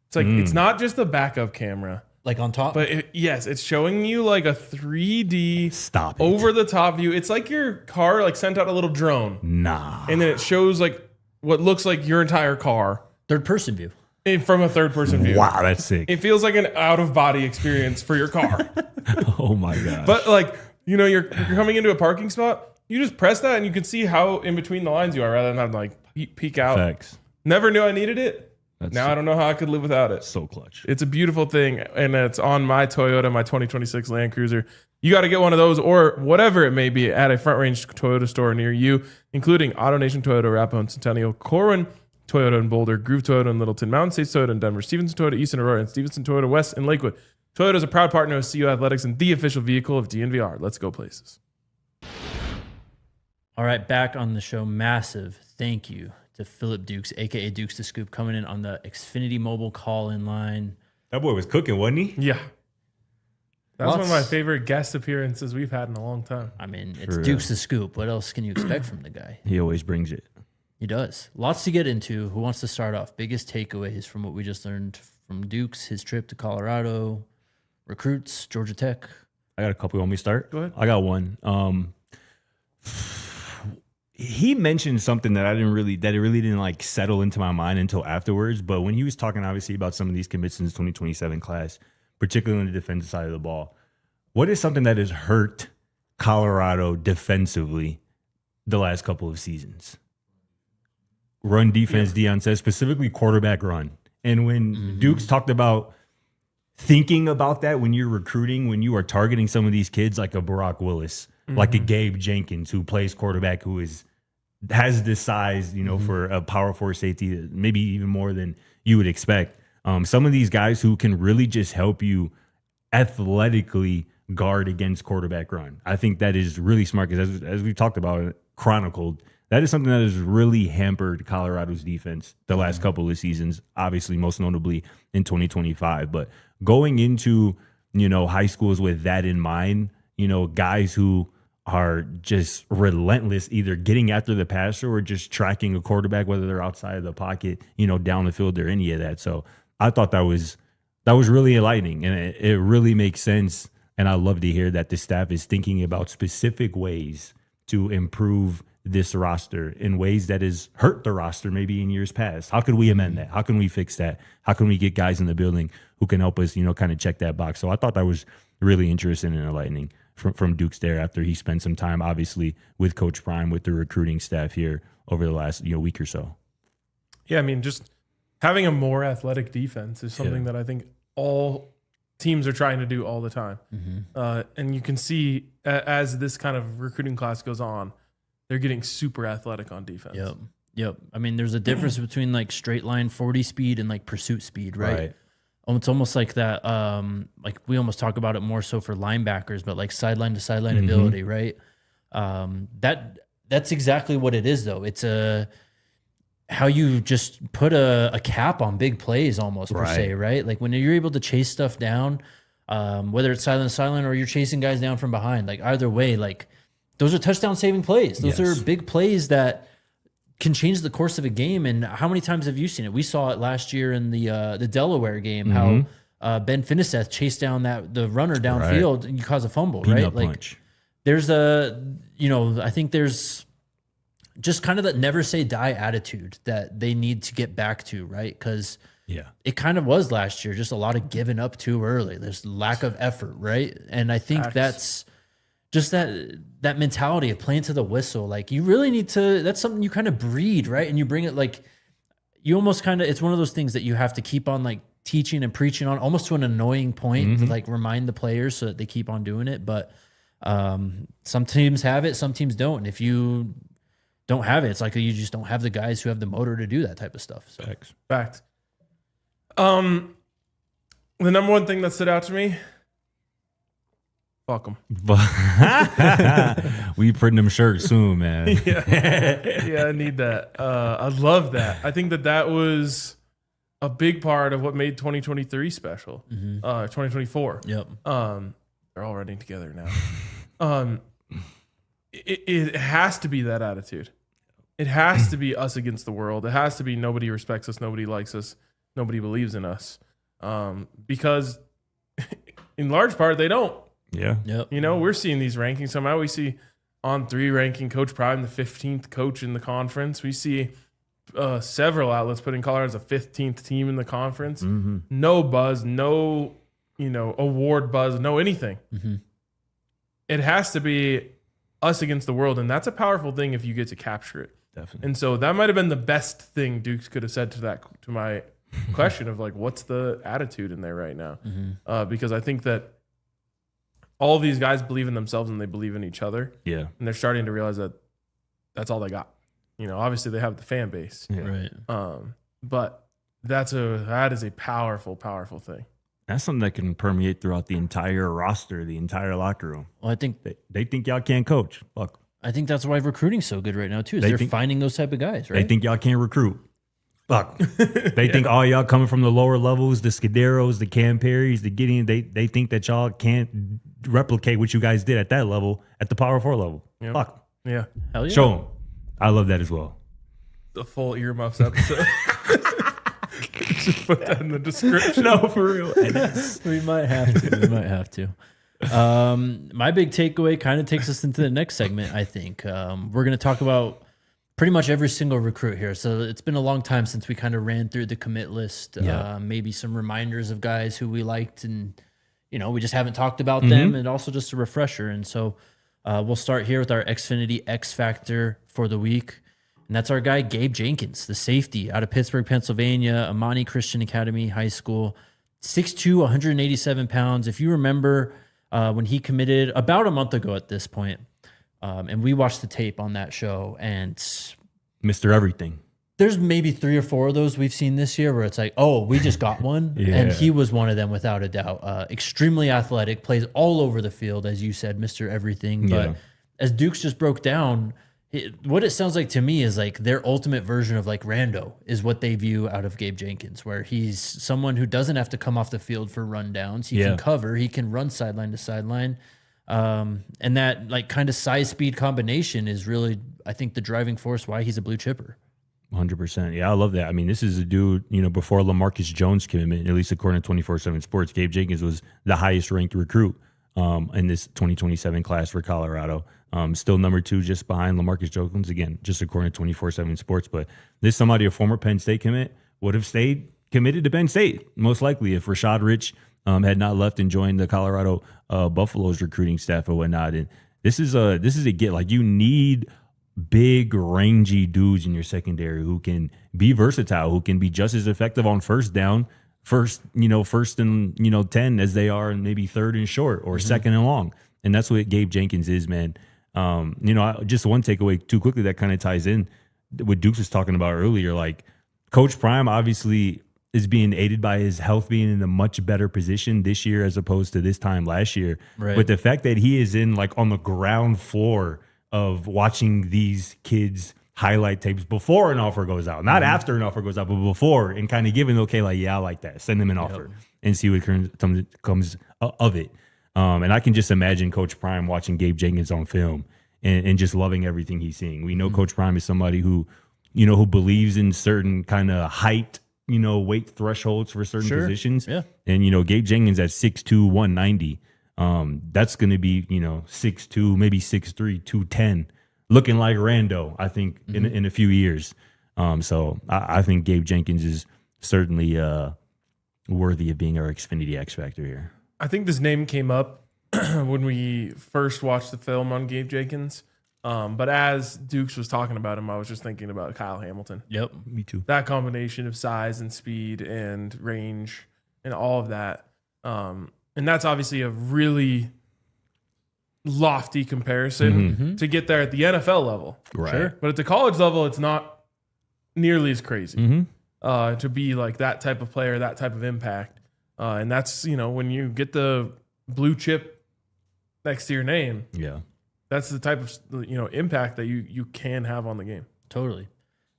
It's like, it's not just the backup camera, Like on top? but yes, it's showing you like a 3D Stop it. over the top view. It's like your car like sent out a little drone Nah. and then it shows like what looks like your entire car Third person view. from a third person view. Wow, that's sick. It feels like an out of body experience for your car. Oh my god. But like, you know, you're coming into a parking spot, you just press that and you can see how in between the lines you are rather than have to like peek out. Facts. Never knew I needed it. That's Now I don't know how I could live without it. so clutch. It's a beautiful thing, and it's on my Toyota, my 2026 Land Cruiser. You got to get one of those or whatever it may be at a Front Range Toyota store near you, including AutoNation Toyota, Arapahoe and Centennial, Corwin Toyota in Boulder, Groove Toyota in Littleton, Mountain States Toyota in Denver, Stevenson Toyota East in Aurora, and Stevenson Toyota West in Lakewood. Toyota is a proud partner of CU Athletics and the official vehicle of DNVR. Let's go places. All right, back on the show. Massive thank you to Phillip Dukes, a.k.a. Dukes the Scoop, coming in on the Xfinity mobile call-in line. That boy was cooking, wasn't he? Yeah. That was one of my Lots- favorite guest appearances we've had in a long time. I mean, it's For Dukes the Scoop. What else can you expect from the guy? He always brings it. He does. Lots to get into. Who wants to start off? Biggest takeaways from what we just learned from Dukes, his trip to Colorado, recruits, Georgia Tech. I got a couple. You want me to start? Go ahead. I got one. He mentioned something that it really didn't like settle into my mind until afterwards. But when he was talking, obviously, about some of these commits in his 2027 class, particularly on the defensive side of the ball, what is something that has hurt Colorado defensively the last couple of seasons? Run defense, Deion says, specifically quarterback run. And when Dukes talked about thinking about that when you're recruiting, when you are targeting some of these kids like a Barack Willis, like a Gabe Jenkins who plays quarterback, who has this size, you know, for a power forward safety, maybe even more than you would expect. Some of these guys who can really just help you athletically guard against quarterback run. I think that is really smart because as we talked about, chronicled, that is something that has really hampered Colorado's defense the last couple of seasons, obviously most notably in 2025. But going into, you know, high schools with that in mind, you know, guys who are just relentless, either getting after the passer or just tracking a quarterback, whether they're outside of the pocket, you know, down the field or any of that. So I thought that was really enlightening, and it really makes sense. And I love to hear that the staff is thinking about specific ways to improve this roster in ways that has hurt the roster maybe in years past. How could we amend that? How can we fix that? How can we get guys in the building who can help us, you know, kind of check that box? So I thought that was really interesting and enlightening from Dukes there after he spent some time, obviously, with Coach Prime, with the recruiting staff here over the last week or so. Yeah, I mean, just having a more athletic defense is something that I think all teams are trying to do all the time. And you can see as this kind of recruiting class goes on, they're getting super athletic on defense. Yep. I mean, there's a difference between like straight line 40 speed and like pursuit speed, right? It's almost like that. Like we almost talk about it more so for linebackers, but like sideline to sideline ability, right? That's exactly what it is, though. It's how you just put a cap on big plays, almost per se, right? Like when you're able to chase stuff down, whether it's sideline to sideline or you're chasing guys down from behind, like either way, like those are touchdown saving plays. Those are big plays that can change the course of a game. And how many times have you seen it? We saw it last year in the Delaware game, how Ben Finiseth chased down the runner downfield and you cause a fumble, right? Like punch. There's I think there's just kind of that never say die attitude that they need to get back to, right? Because it kind of was last year, just a lot of giving up too early. There's lack of effort, right? And I think that's just that mentality of playing to the whistle. Like you really need to, that's something you kind of breed, right? And you bring it like, you almost kind of, it's one of those things that you have to keep on like teaching and preaching on almost to an annoying point to like remind the players so that they keep on doing it. But some teams have it, some teams don't. And if you don't have it, it's like you just don't have the guys who have the motor to do that type of stuff. So. Fact. The number one thing that stood out to me, fuck them. We printing them shirts soon, man. Yeah, I need that. I love that. I think that was a big part of what made 2023 special. 2024. Yep. They're all running together now. It has to be that attitude. It has to be us against the world. It has to be nobody respects us, nobody likes us, nobody believes in us. Because in large part, they don't. Yeah. Yep. You know, we're seeing these rankings. Somehow we see On 3 ranking Coach Prime the 15th coach in the conference. We see several outlets putting Colorado as a 15th team in the conference. No buzz, no, award buzz, no anything. It has to be us against the world, and that's a powerful thing if you get to capture it. Definitely. And so that might have been the best thing Dukes could have said to my question of like, what's the attitude in there right now? Because I think that all these guys believe in themselves and they believe in each other. Yeah. And they're starting to realize that that's all they got. Obviously they have the fan base. Yeah. Right. But that is a powerful, powerful thing. That's something that can permeate throughout the entire roster, the entire locker room. Well, I think They think y'all can't coach. Fuck. I think that's why recruiting's so good right now too. Is they're finding those type of guys, right? They think y'all can't recruit. Fuck. They think all y'all coming from the lower levels, the Scuderos, the Cam Perrys, the Gideon. They think that y'all can't replicate what you guys did at that level, at the Power 4 level. Yep. Fuck. Yeah. Hell yeah. Show them. I love that as well. The full earmuffs episode. Just put that in the description. No, for real. We might have to. My big takeaway kind of takes us into the next segment, I think. We're going to talk about pretty much every single recruit here. So it's been a long time since we kind of ran through the commit list. Yeah. Maybe some reminders of guys who we liked and, we just haven't talked about them, and also just a refresher. And so we'll start here with our Xfinity X Factor for the week. And that's our guy, Gabe Jenkins, the safety out of Pittsburgh, Pennsylvania, Amani Christian Academy High School, 6'2", 187 pounds. If you remember when he committed about a month ago at this point, and we watched the tape on that show, and Mr. Everything. There's maybe 3 or 4 of those we've seen this year where it's like, oh, we just got one. Yeah. And he was one of them without a doubt. Extremely athletic, plays all over the field, as you said, Mr. Everything. But Yeah. as Dukes just broke down, what it sounds like to me is like their ultimate version of like Rando is what they view out of Gabe Jenkins, where he's someone who doesn't have to come off the field for rundowns. He can cover, he can run sideline to sideline. And that like kind of size speed combination is really, I think, the driving force why he's a blue chipper. 100%. Yeah, I love that. I mean, this is a dude, before LaMarcus Jones commitment, at least according to 24/7 Sports, Gabe Jenkins was the highest ranked recruit in this 2027 class for Colorado. Still number 2 just behind LaMarcus Jones, again, just according to 24/7 Sports. But this somebody, a former Penn State commit, would have stayed committed to Penn State, most likely, if Rashad Rich had not left and joined the Colorado Buffaloes recruiting staff or whatnot. And this is a get. Like, you need big, rangy dudes in your secondary who can be versatile, who can be just as effective on first down, first and 10 as they are, and maybe third and short or second and long. And that's what Gabe Jenkins is, man. Just one takeaway too quickly that kind of ties in what Dukes was talking about earlier. Like, Coach Prime obviously is being aided by his health being in a much better position this year as opposed to this time last year. Right. But the fact that he is on the ground floor of watching these kids highlight tapes before an offer goes out, not after an offer goes out, but before, and kind of giving, I like that, send them an offer and see what comes of it. And I can just imagine Coach Prime watching Gabe Jenkins on film and just loving everything he's seeing. We know Coach Prime is somebody who believes in certain kind of height, weight thresholds for certain positions. Yeah. And, Gabe Jenkins at 6'2", 190. That's going to be, 6'2", maybe 6'3", 210, looking like Rando, I think, in a few years. So I think Gabe Jenkins is certainly worthy of being our Xfinity X Factor here. I think this name came up when we first watched the film on Gabe Jenkins. But as Dukes was talking about him, I was just thinking about Kyle Hamilton. Yep. Me too. That combination of size and speed and range and all of that. And that's obviously a really lofty comparison to get there at the NFL level. Right. Sure. But at the college level, it's not nearly as crazy to be like that type of player, that type of impact. And that's, when you get the blue chip next to your name, Yeah. that's the type of, impact that you can have on the game. Totally.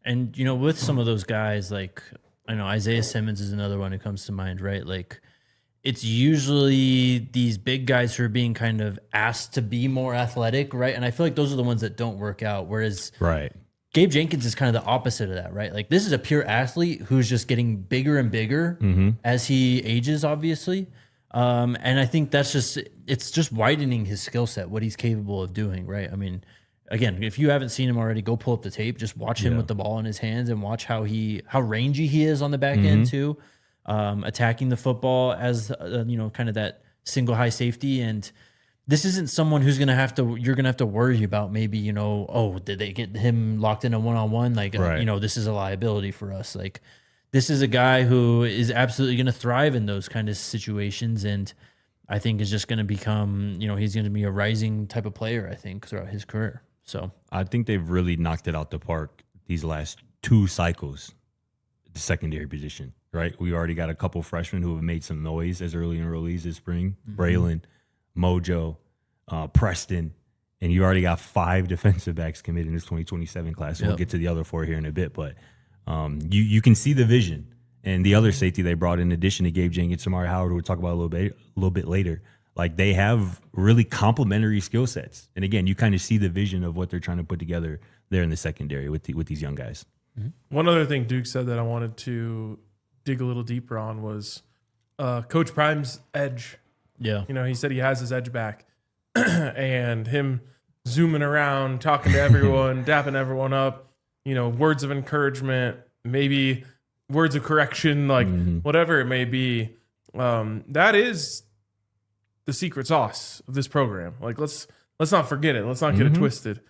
And, with some of those guys, like, I know Isaiah Simmons is another one who comes to mind, right? Like, it's usually these big guys who are being kind of asked to be more athletic, right? And I feel like those are the ones that don't work out. Whereas Right. Gabe Jenkins is kind of the opposite of that, right? Like, this is a pure athlete who's just getting bigger and bigger as he ages, obviously. And I think it's just widening his skill set, what he's capable of doing, right? I mean, again, if you haven't seen him already, go pull up the tape. Just watch him with the ball in his hands and watch how rangy he is on the back end too, attacking the football as kind of that single high safety. And this isn't someone who's you're gonna have to worry about maybe did they get him locked in a one-on-one? Like this is a liability for us. Like, this is a guy who is absolutely going to thrive in those kind of situations, and I think is just going to become he's going to be a rising type of player, I think, throughout his career. So I think they've really knocked it out the park these last 2 cycles, the secondary position, right? We already got a couple freshmen who have made some noise as early enrollees this spring. Braylon, Mojo, Preston, and you already got 5 defensive backs committed in this 2027 class. So We'll get to the other 4 here in a bit, but you can see the vision. And the other safety they brought in addition to Gabe Jenkins, Samari Howard, we'll talk about a little bit later. Like, they have really complementary skill sets. And again, you kind of see the vision of what they're trying to put together there in the secondary with these young guys. One other thing Duke said that I wanted to dig a little deeper on was Coach Prime's edge. yeah, He said he has his edge back, and him zooming around, talking to everyone, dapping everyone up, words of encouragement, maybe words of correction, like whatever it may be. That is the secret sauce of this program. Like, let's not forget it. Let's not get it twisted.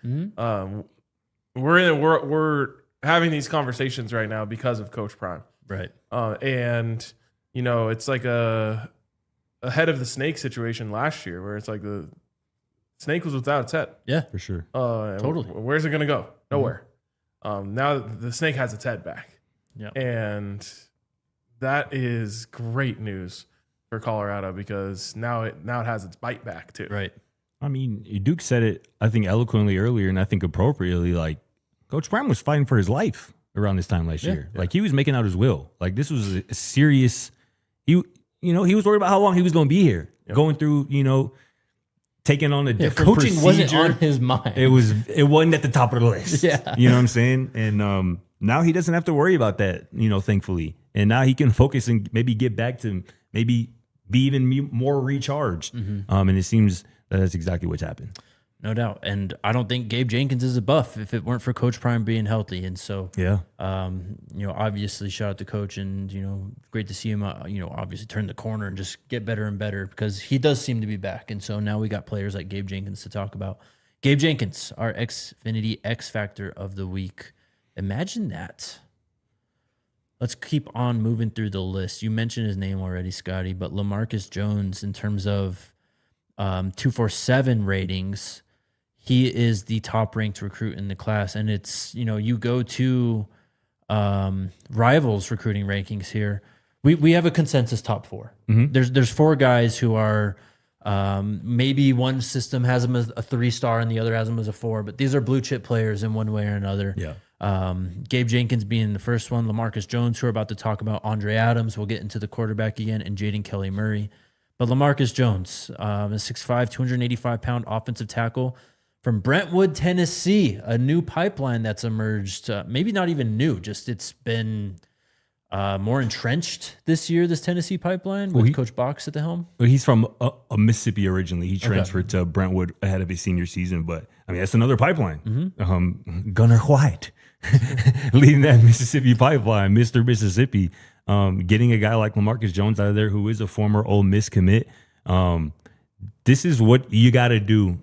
We're having these conversations right now because of Coach Prime. right. And it's like a head of the snake situation last year, where it's like the snake was without its head. Yeah, For sure. Totally. Where's it gonna go? Nowhere. Now the snake has its head back. Yeah. And that is great news for Colorado, because now it has its bite back too. right. I mean, Duke said it, I think, eloquently earlier, and I think appropriately. Like, Coach Prime was fighting for his life around this time last year. Like, he was making out his will. Like, this was a serious. He was worried about how long he was going to be here, going through, taking on a different Coaching procedure. wasn't on his mind. It wasn't at the top of the list. Yeah. You know what I'm saying? And now he doesn't have to worry about that, thankfully. And now he can focus and maybe get back to maybe be even more recharged. And it seems that's exactly what's happened. No doubt. And I don't think Gabe Jenkins is a Buff if it weren't for Coach Prime being healthy. And so, Yeah. obviously shout out to Coach, and, great to see him, obviously turn the corner and just get better and better, because he does seem to be back. And so now we got players like Gabe Jenkins to talk about. Gabe Jenkins, our Xfinity X Factor of the week. Imagine that. Let's keep on moving through the list. You mentioned his name already, Scotty, but LaMarcus Jones, in terms of 247 ratings, he is the top ranked recruit in the class. And it's, you go to Rivals recruiting rankings here. We have a consensus top 4. There's 4 guys who are maybe one system has them as a 3-star and the other has them as a 4, but these are blue chip players in one way or another. Yeah. Gabe Jenkins being the first one, LaMarcus Jones, who we're about to talk about, Andre Adams, we'll get into the quarterback again, and Jaden Kelly Murray. But LaMarcus Jones, a 6'5", 285-pound offensive tackle from Brentwood, Tennessee, a new pipeline that's emerged. Maybe not even new, just it's been more entrenched this year, this Tennessee pipeline, with Coach Box at the helm. Well, he's from Mississippi originally. He transferred to Brentwood ahead of his senior season, but I mean, that's another pipeline. Gunnar White leading that Mississippi pipeline, Mr. Mississippi, getting a guy like LaMarcus Jones out of there, who is a former Ole Miss commit. This is what you got to do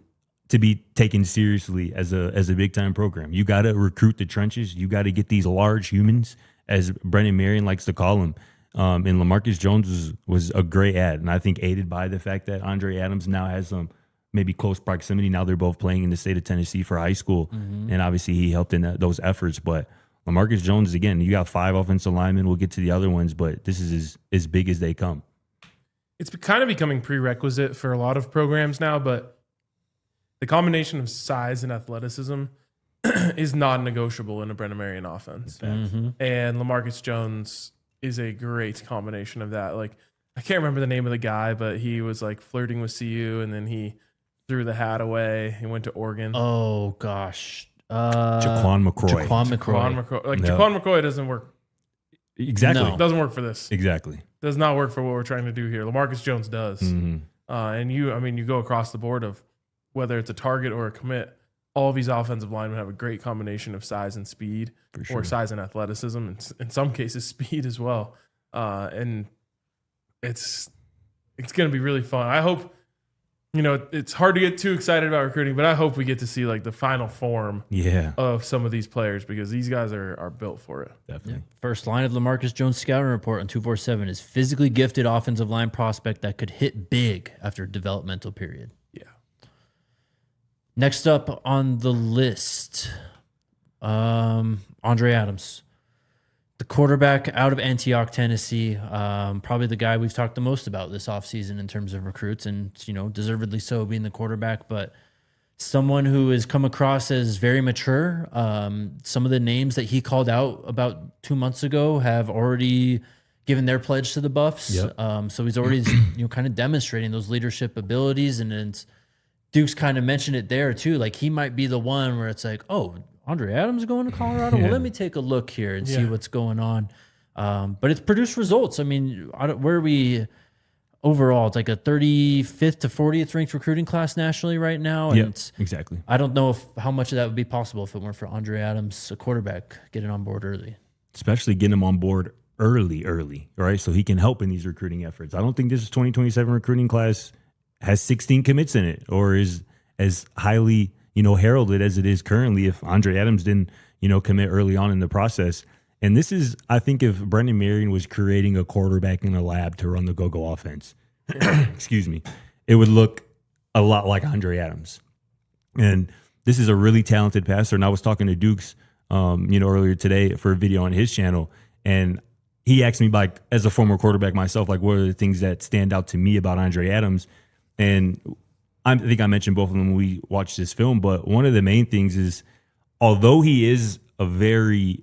to be taken seriously as a big time program. You got to recruit the trenches. You got to get these large humans, as Brendan Marion likes to call them. And LaMarcus Jones was a great ad, and I think aided by the fact that Andre Adams now has some maybe close proximity. Now they're both playing in the state of Tennessee for high school, and obviously he helped in those efforts. But LaMarcus Jones, again, you got 5 offensive linemen. We'll get to the other ones, but this is as big as they come. it's kind of becoming prerequisite for a lot of programs now, but the combination of size and athleticism is non-negotiable in a Brennan Marion offense. Mm-hmm. And LaMarcus Jones is a great combination of that. Like, I can't remember the name of the guy, but he was like flirting with CU, and then he threw the hat away. He went to Oregon. Oh gosh, Jaquan McCroy. Jaquan McCroy doesn't work. Exactly. No. Doesn't work for this. Exactly. Does not work for what we're trying to do here. LaMarcus Jones does. Mm-hmm. And you go across the board of whether it's a target or a commit, all of these offensive linemen have a great combination of size and speed, or size and athleticism, and in some cases speed as well. And it's going to be really fun. I hope, it's hard to get too excited about recruiting, but I hope we get to see like the final form of some of these players, because these guys are built for it. Definitely. Yeah. First line of LaMarcus Jones scouting report on 247 is physically gifted offensive line prospect that could hit big after a developmental period. Yeah. Next up on the list, Andre Adams, the quarterback out of Antioch, Tennessee. Probably the guy we've talked the most about this offseason in terms of recruits, and deservedly so, being the quarterback, but someone who has come across as very mature. Some of the names that he called out about 2 months ago have already given their pledge to the Buffs. Yep. So he's already kind of demonstrating those leadership abilities, and it's, Dukes kind of mentioned it there too. Like, he might be the one where it's like, oh, Andre Adams going to Colorado? Well, let me take a look here and see what's going on. But it's produced results. I mean, where are we overall? It's like a 35th to 40th ranked recruiting class nationally right now. And exactly. I don't know how much of that would be possible if it weren't for Andre Adams, a quarterback, getting on board early. Especially getting him on board early, right? So he can help in these recruiting efforts. I don't think this 2027 recruiting class has 16 commits in it, or is as highly heralded as it is currently if Andre Adams didn't, commit early on in the process. And this is, I think, if Brennan Marion was creating a quarterback in a lab to run the go-go offense, excuse me, it would look a lot like Andre Adams. And this is a really talented passer. And I was talking to Dukes, earlier today for a video on his channel, and he asked me, like, as a former quarterback myself, like, what are the things that stand out to me about Andre Adams? And I think I mentioned both of them when we watched this film, but one of the main things is, although he is a very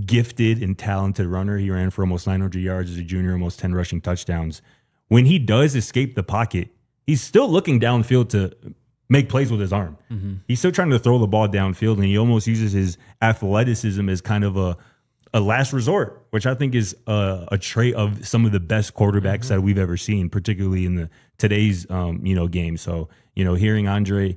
gifted and talented runner, he ran for almost 900 yards as a junior, almost 10 rushing touchdowns. When he does escape the pocket, he's still looking downfield to make plays with his arm. Mm-hmm. He's still trying to throw the ball downfield, and he almost uses his athleticism as kind of a last resort, which I think is a trait of some of the best quarterbacks that we've ever seen, particularly in today's game. So, hearing Andre,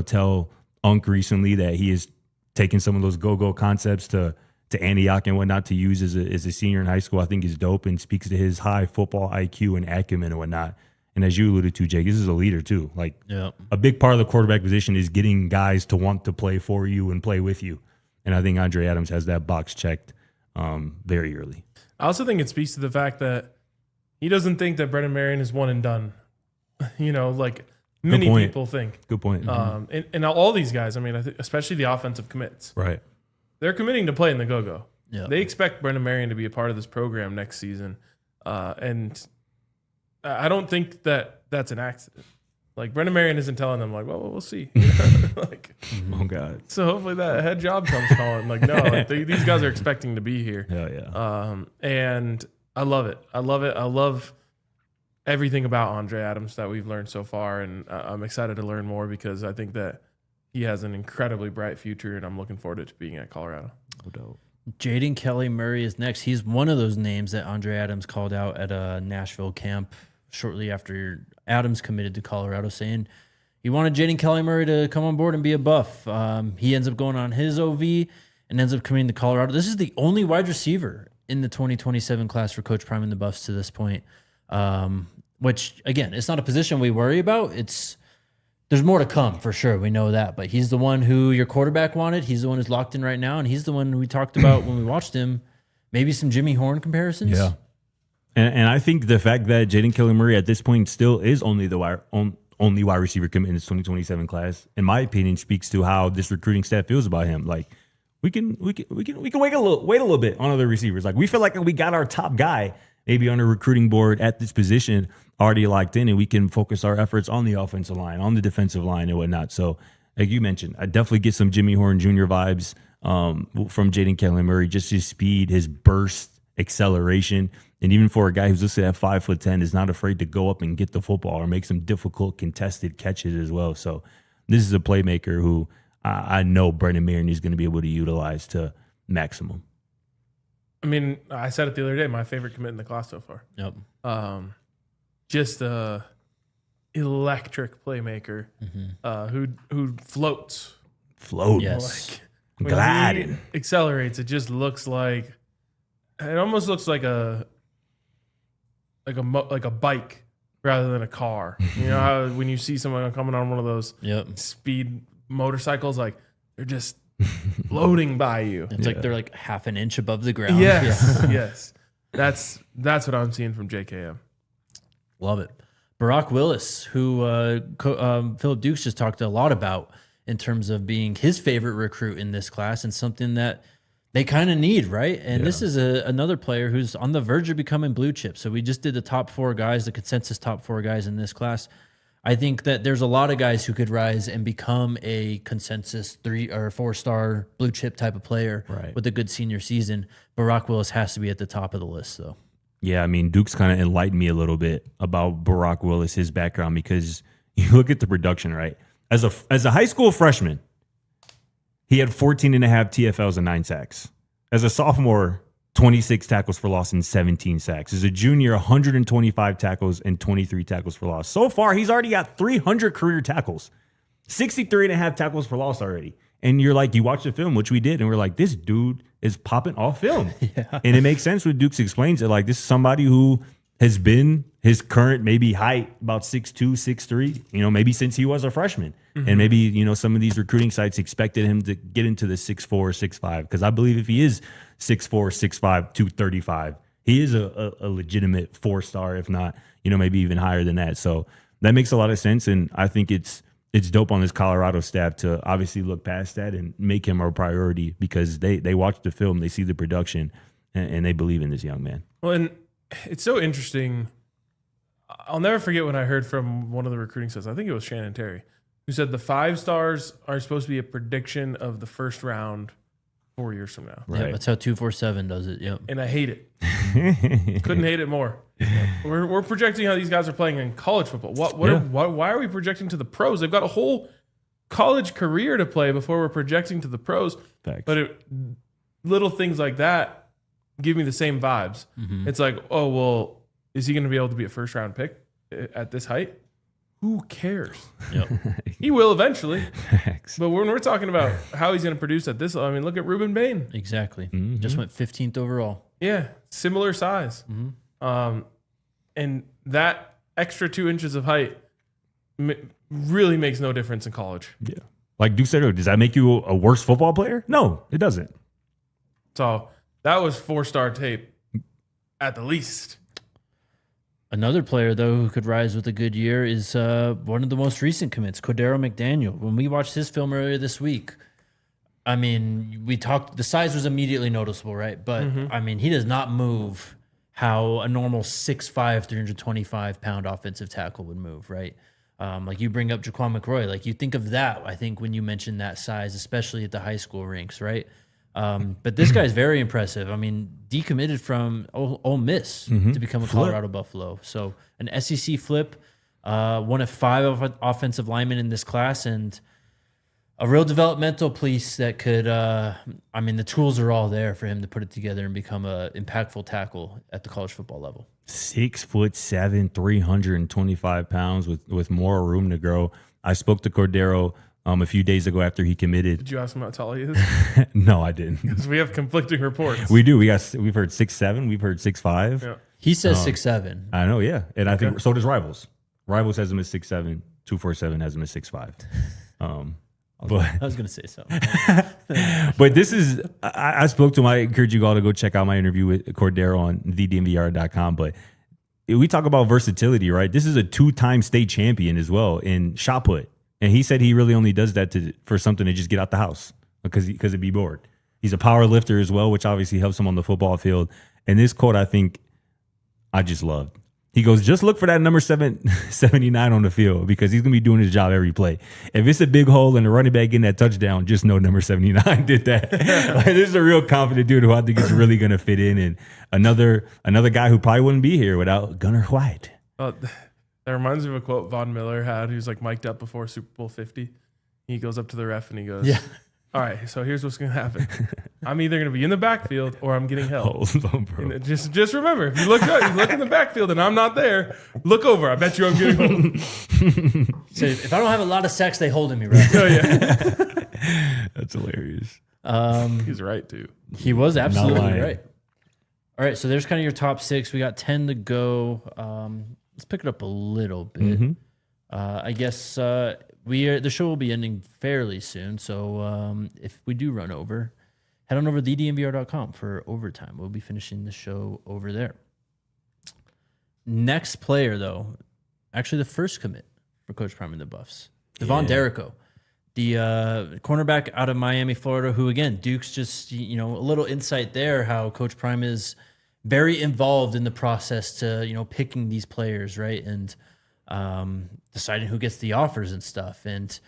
tell Unc recently that he is taking some of those go-go concepts to Antioch and whatnot to use as a senior in high school, I think is dope and speaks to his high football IQ and acumen and whatnot. And as you alluded to, Jake, this is a leader too. Like, a big part of the quarterback position is getting guys to want to play for you and play with you. And I think Andre Adams has that box checked very early. I also think it speaks to the fact that he doesn't think that Brennan Marion is one and done. Like many people think. Good point. And all these guys, I mean, I think especially the offensive commits, right? They're committing to play in the go-go. Yeah. They expect Brennan Marion to be a part of this program next season, and I don't think that that's an accident. Like, Brennan Marion isn't telling them, like, well, we'll see. Like, oh God. So hopefully that head job comes calling. Like, no, like these guys are expecting to be here. Yeah. And I love it. I love everything about Andre Adams that we've learned so far, and I'm excited to learn more because I think that he has an incredibly bright future, and I'm looking forward to being at Colorado. No doubt. Jaden Kelly Murray is next. He's one of those names that Andre Adams called out at a Nashville camp shortly after Adams committed to Colorado, saying he wanted Jaden Kelly Murray to come on board and be a Buff. He ends up going on his OV and ends up committing to Colorado. This is the only wide receiver in the 2027 class for Coach Prime and the Buffs to this point, which, again, it's not a position we worry about. There's more to come for sure. We know that. But he's the one who your quarterback wanted. He's the one who's locked in right now, and he's the one we talked about when we watched him. Maybe some Jimmy Horn comparisons. Yeah. And I think the fact that Jaden Kelly Murray at this point still is only only wide receiver commit in this 2027 class, in my opinion, speaks to how this recruiting staff feels about him. Like, we can wait a little bit on other receivers. Like, we feel like we got our top guy, maybe on a recruiting board at this position already locked in, and we can focus our efforts on the offensive line, on the defensive line and whatnot. So like you mentioned, I definitely get some Jimmy Horn Jr. vibes from Jaden Kelly Murray, just his speed, his burst, acceleration. And even for a guy who's listed at 5'10", is not afraid to go up and get the football or make some difficult contested catches as well. So this is a playmaker who I know Brendan Maroney is going to be able to utilize to maximum. I mean, I said it the other day, my favorite commit in the class so far. Yep. Just a electric playmaker who floats. Yes. Like, when Gliding. he accelerates, it just looks like, it almost looks like a bike rather than a car. You know how when you see someone coming on one of those speed motorcycles, like they're just floating by you. It's like they're like half an inch above the ground. Yes, yes. That's what I'm seeing from JKM. Love it. Barack Willis, who Phillip Dukes just talked a lot about in terms of being his favorite recruit in this class and something that they kind of need, right? And this is another player who's on the verge of becoming blue chip. So we just did the top 4 guys, the consensus top 4 guys in this class. I think that there's a lot of guys who could rise and become a consensus 3 or 4-star blue chip type of player with a good senior season. Barack Willis has to be at the top of the list, though. Yeah, I mean, Duke's kind of enlightened me a little bit about Barack Willis, his background, because you look at the production, right? As a high school freshman, he had 14.5 TFLs and 9 sacks. As a sophomore, 26 tackles for loss and 17 sacks. As a junior, 125 tackles and 23 tackles for loss. So far, he's already got 300 career tackles, 63.5 tackles for loss already. And you're like, you watch the film, which we did, and we're like, this dude is popping off film. And it makes sense when Dukes explains it. Like, this is somebody who has been his current maybe height, about 6'2", 6'3", maybe since he was a freshman. And maybe, some of these recruiting sites expected him to get into the 6'4", 6'5", because I believe if he is 6'4", 6'5", 235, he is a legitimate 4-star, if not, maybe even higher than that. So that makes a lot of sense. And I think it's dope on this Colorado staff to obviously look past that and make him a priority, because they watch the film, they see the production, and they believe in this young man. Well, and it's so interesting. I'll never forget when I heard from one of the recruiting sites, I think it was Shannon Terry, who said the 5 stars are supposed to be a prediction of the first round 4 years from now. Right. Yeah, that's how 247 does it. Yep. And I hate it. Couldn't hate it more. We're projecting how these guys are playing in college football. Why are we projecting to the pros? They've got a whole college career to play before we're projecting to the pros. Facts. But little things like that give me the same vibes. It's like, oh, well, is he going to be able to be a first-round pick at this height? Who cares? Yep. He will eventually. Facts. But when we're talking about how he's going to produce at this, I mean, look at Ruben Bain. Exactly. Just went 15th overall. Yeah, similar size. And that extra 2 inches of height really makes no difference in college. Yeah. Like Duke said, does that make you a worse football player? No, it doesn't. So that was 4-star tape at the least. Another player, though, who could rise with a good year is one of the most recent commits, Cordero McDaniel. When we watched his film earlier this week, I mean, we talked, the size was immediately noticeable, right? But, I mean, he does not move how a normal 6'5", 325-pound offensive tackle would move, right? Like you bring up Jaquan McRoy. Like you think of that, I think, when you mention that size, especially at the high school ranks, right? But this guy's very impressive. I mean, decommitted from Ole Miss to become a Colorado Buffalo. So an SEC flip, one of 5 offensive linemen in this class, and a real developmental piece that could, I mean, the tools are all there for him to put it together and become an impactful tackle at the college football level. 6'7", 325 pounds with more room to grow. I spoke to Cordero a few days ago after he committed. Did you ask him how tall he is? No, I didn't. Because we have conflicting reports. We do. We've heard 6'7", we've heard 6'5". Yeah. He says 6'7". I know, yeah. And I think so does Rivals. Rivals has him as 6'7", 247 has him as 6'5". I was going to say something. But this is, I spoke to him. I encourage you all to go check out my interview with Cordero on thednvr.com. But we talk about versatility, right? This is a 2-time state champion as well in shot put. And he said he really only does that for something to just get out the house because he'd be bored. He's a power lifter as well, which obviously helps him on the football field. And this quote, I think, I just loved. He goes, just look for that number 79 on the field because he's going to be doing his job every play. If it's a big hole and the running back getting that touchdown, just know number 79 did that. Like, this is a real confident dude who I think is really going to fit in. And another guy who probably wouldn't be here without Gunnar White. Oh, that reminds me of a quote Von Miller had. He was like mic'd up before Super Bowl 50. He goes up to the ref and he goes, all right, so here's what's going to happen. I'm either going to be in the backfield or I'm getting held. And just remember, if you look up, you look in the backfield and I'm not there, look over. I bet you I'm getting hold. So if I don't have a lot of sacks, they holding me, right? Oh, yeah. That's hilarious. He's right, too. He was absolutely right. All right, so there's kind of your top 6. We got 10 to go. Let's pick it up a little bit. I guess the show will be ending fairly soon. So if we do run over, head on over to thednvr.com for overtime. We'll be finishing the show over there. Next player, though, actually the first commit for Coach Prime and the Buffs, Devon Derrico, the cornerback out of Miami, Florida, who, again, Dukes just, a little insight there, how Coach Prime is very involved in the process to, picking these players, right? And deciding who gets the offers and stuff. And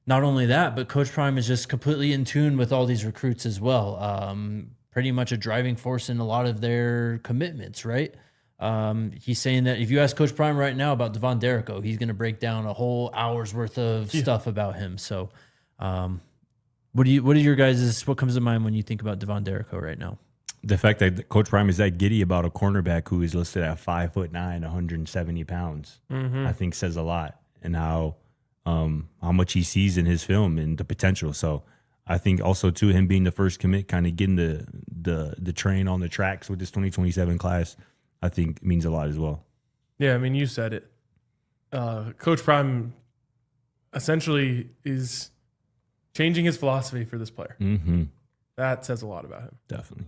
not only that, but Coach Prime is just completely in tune with all these recruits as well. Pretty much a driving force in a lot of their commitments, right? He's saying that if you ask Coach Prime right now about Devon Derrico, he's going to break down a whole hour's worth of stuff about him. So what comes to mind when you think about Devon Derrico right now? The fact that Coach Prime is that giddy about a cornerback who is listed at 5'9", 170 pounds, I think says a lot, and how much he sees in his film and the potential. So I think also too, him being the first commit, kind of getting the train on the tracks with this 2027 class, I think means a lot as well. Yeah, I mean, you said it. Coach Prime essentially is changing his philosophy for this player. That says a lot about him. Definitely.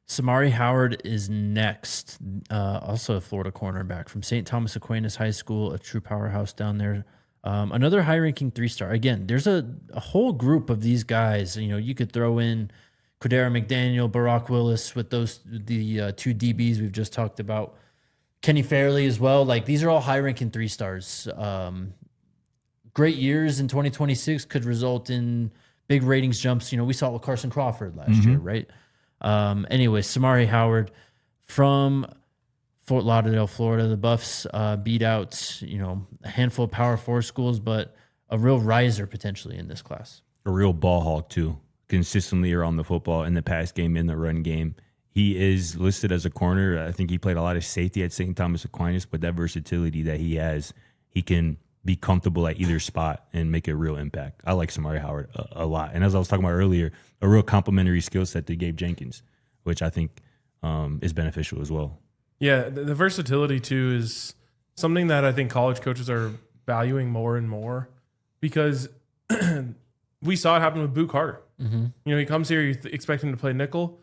Samari Howard is next, also a Florida cornerback from St. Thomas Aquinas High School, a true powerhouse down there. Another high-ranking 3-star. Again, there's a whole group of these guys. You could throw in Cordero McDaniel, Barack Willis with the 2 DBs we've just talked about. Kenny Fairley as well. Like, these are all high-ranking 3-stars. Great years in 2026 could result in big ratings jumps. We saw it with Carson Crawford last year, right? Anyway, Samari Howard from Fort Lauderdale, Florida. The Buffs beat out, a handful of Power 4 schools, but a real riser potentially in this class. A real ball hawk too, consistently around the football in the pass game, in the run game. He is listed as a corner. I think he played a lot of safety at St. Thomas Aquinas, but that versatility that he has, he can be comfortable at either spot and make a real impact. I like Samari Howard a lot. And as I was talking about earlier, a real complementary skill set to Gabe Jenkins, which I think is beneficial as well. Yeah, the versatility too is something that I think college coaches are valuing more and more, because we saw it happen with Boot Carter. He comes here, you expect him to play nickel,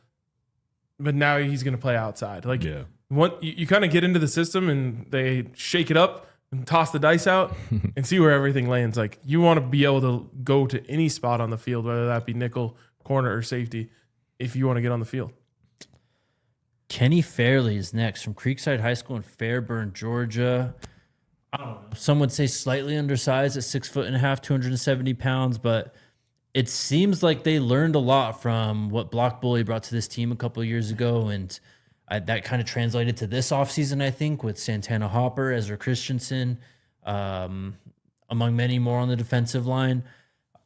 but now he's going to play outside. Like, you kind of get into the system and they shake it up and toss the dice out and see where everything lands. Like, you want to be able to go to any spot on the field, whether that be nickel, corner, or safety, if you want to get on the field. Kenny Fairley is next from Creekside High School in Fairburn, Georgia. I don't know. Some would say slightly undersized at 6'5", 270 pounds, but it seems like they learned a lot from what Block Bully brought to this team a couple of years ago, and that kind of translated to this offseason, I think, with Santana Hopper, Ezra Christensen, among many more on the defensive line.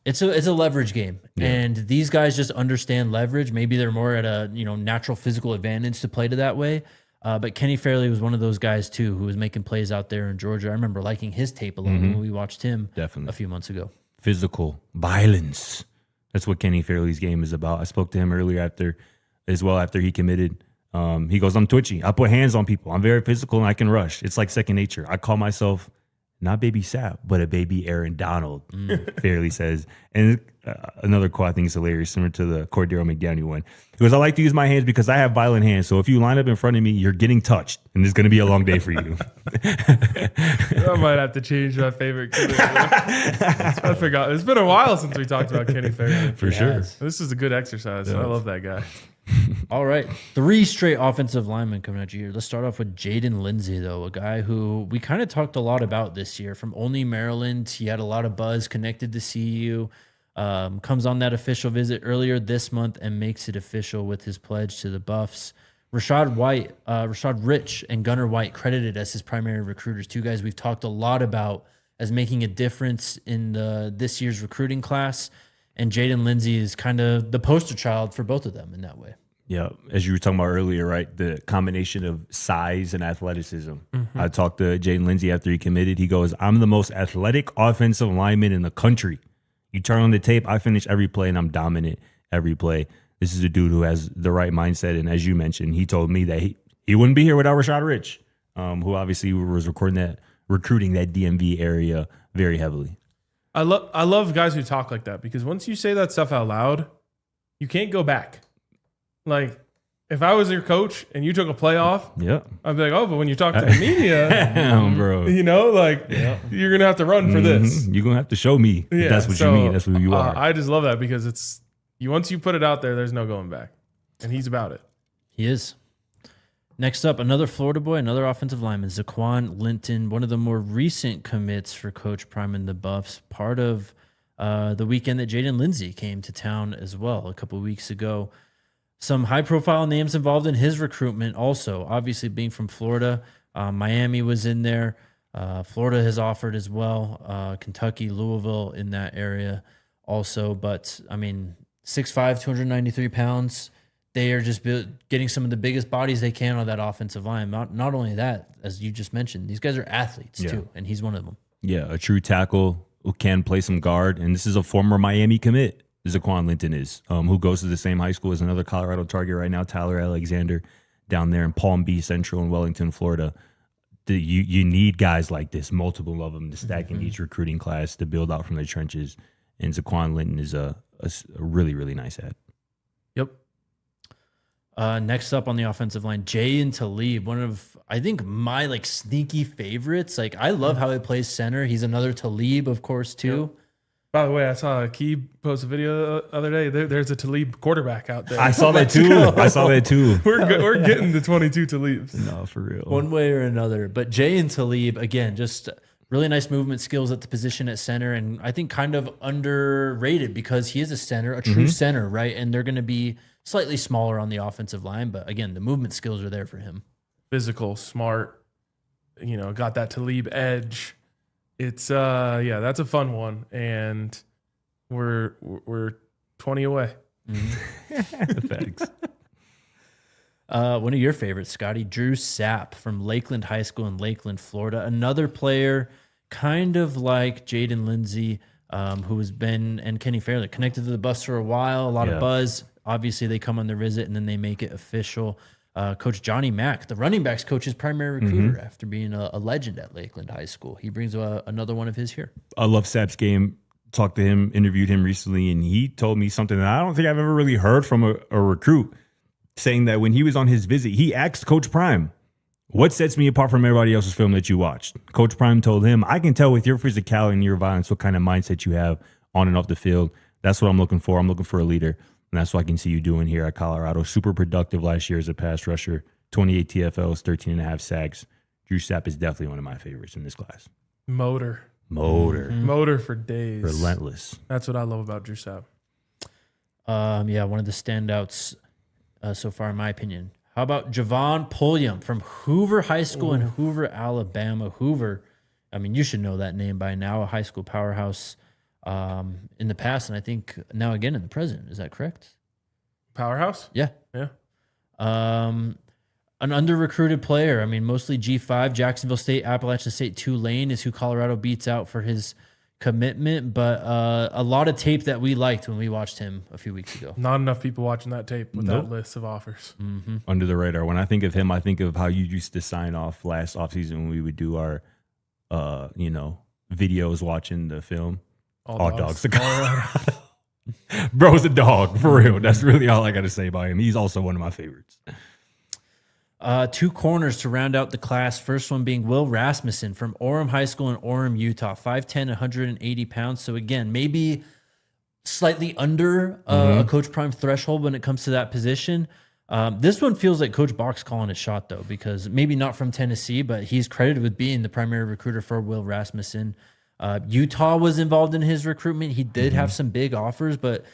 It's a leverage game, and these guys just understand leverage. Maybe they're more at a natural physical advantage to play to that way. But Kenny Fairley was one of those guys too who was making plays out there in Georgia. I remember liking his tape a lot when we watched him a few months ago. Physical violence. That's what Kenny Fairley's game is about. I spoke to him earlier after he committed. He goes, I'm twitchy. I put hands on people. I'm very physical and I can rush. It's like second nature. I call myself not baby Sap, but a baby Aaron Donald, Fairley says. And another quote I think is hilarious, similar to the Cordero McDaniel one. He goes, I like to use my hands because I have violent hands. So if you line up in front of me, you're getting touched, and it's going to be a long day for you. I might have to change my favorite kid. I forgot. It's been a while since we talked about Kenny Fairley. For sure. This is a good exercise. I love that guy. All right. 3 straight offensive linemen coming at you here. Let's start off with Jaden Lindsay, though, a guy who we kind of talked a lot about this year. From only Maryland, he had a lot of buzz, connected to CU, comes on that official visit earlier this month and makes it official with his pledge to the Buffs. Rashad Rich and Gunnar White credited as his primary recruiters, 2 guys we've talked a lot about as making a difference in this year's recruiting class. And Jaden Lindsay is kind of the poster child for both of them in that way. Yeah, as you were talking about earlier, right? The combination of size and athleticism. I talked to Jaden Lindsay after he committed. He goes, I'm the most athletic offensive lineman in the country. You turn on the tape, I finish every play, and I'm dominant every play. This is a dude who has the right mindset. And as you mentioned, he told me that he wouldn't be here without Rashad Rich, who obviously was recruiting that DMV area very heavily. I love guys who talk like that, because once you say that stuff out loud, you can't go back. Like, if I was your coach and you took a play off, I'd be like, oh, but when you talk to the media, Damn, bro. you're going to have to run for this. You're going to have to show me if that's what you mean. That's who you are. I just love that, because once you put it out there, there's no going back. And he's about it. He is. Next up, another Florida boy, another offensive lineman, Zaquan Linton, one of the more recent commits for Coach Prime and the Buffs, part of the weekend that Jaden Lindsay came to town as well a couple of weeks ago. Some high-profile names involved in his recruitment also, obviously being from Florida. Miami was in there. Florida has offered as well. Kentucky, Louisville in that area also. But, 6'5", 293 pounds. They are just getting some of the biggest bodies they can on that offensive line. Not only that, as you just mentioned, these guys are athletes too, and he's one of them. Yeah, a true tackle who can play some guard. And this is a former Miami commit. Zaquan Linton is, who goes to the same high school as another Colorado target right now, Tyler Alexander, down there in Palm Beach Central in Wellington, Florida. You need guys like this, multiple of them, to stack in each recruiting class to build out from the trenches. And Zaquan Linton is a really, really nice ad. Yep. Next up on the offensive line, Jaden Talib, one of, I think, my sneaky favorites. I love how he plays center. He's another Talib, of course, too. Yep. By the way, I saw Key post a video the other day. There's a Talib quarterback out there. I saw that too. We're getting the 22 Talibs. No, for real. One way or another. But Jaden Talib, again, just really nice movement skills at the position at center, and I think kind of underrated because he is a center, a true center, right? And they're going to be slightly smaller on the offensive line, but again, the movement skills are there for him. Physical, smart, got that Talib edge. It's that's a fun one, and we're 20 away. Thanks. One of your favorites, Scotty, Drew Sapp from Lakeland High School in Lakeland, Florida. Another player, kind of like Jaden Lindsay, who has been, and Kenny Fairley, connected to the Buffs for a while. A lot of buzz. Obviously, they come on their visit and then they make it official. Coach Johnny Mack, the running backs coach's primary recruiter after being a legend at Lakeland High School. He brings another one of his here. I love Sapp's game. Talked to him, interviewed him recently, and he told me something that I don't think I've ever really heard from a recruit, saying that when he was on his visit, he asked Coach Prime, what sets me apart from everybody else's film that you watched? Coach Prime told him, I can tell with your physicality and your violence what kind of mindset you have on and off the field. That's what I'm looking for. I'm looking for a leader. And that's what I can see you doing here at Colorado. Super productive last year as a pass rusher. 28 TFLs, 13.5 sacks. Drew Sapp is definitely one of my favorites in this class. Motor for days. Relentless. That's what I love about Drew Sapp. One of the standouts so far, in my opinion. How about Javon Pulliam from Hoover High School in Hoover, Alabama? Hoover, you should know that name by now, a high school powerhouse in the past, and I think now again in the present. Is that correct? Powerhouse? Yeah. An under-recruited player. Mostly G5, Jacksonville State, Appalachian State, Tulane is who Colorado beats out for his commitment, but a lot of tape that we liked when we watched him a few weeks ago. Not enough people watching that tape with that list of offers. Under the radar. When I think of him, I think of how you used to sign off last offseason when we would do our, videos watching the film. All dogs. Bro's a dog, for real. That's really all I got to say about him. He's also one of my favorites. 2 corners to round out the class. First one being Will Rasmussen from Orem High School in Orem, Utah. 5'10", 180 pounds. So again, maybe slightly under a Coach Prime threshold when it comes to that position. This one feels like Coach Bach's calling a shot, though, because maybe not from Tennessee, but he's credited with being the primary recruiter for Will Rasmussen. Utah was involved in his recruitment. He did have some big offers, but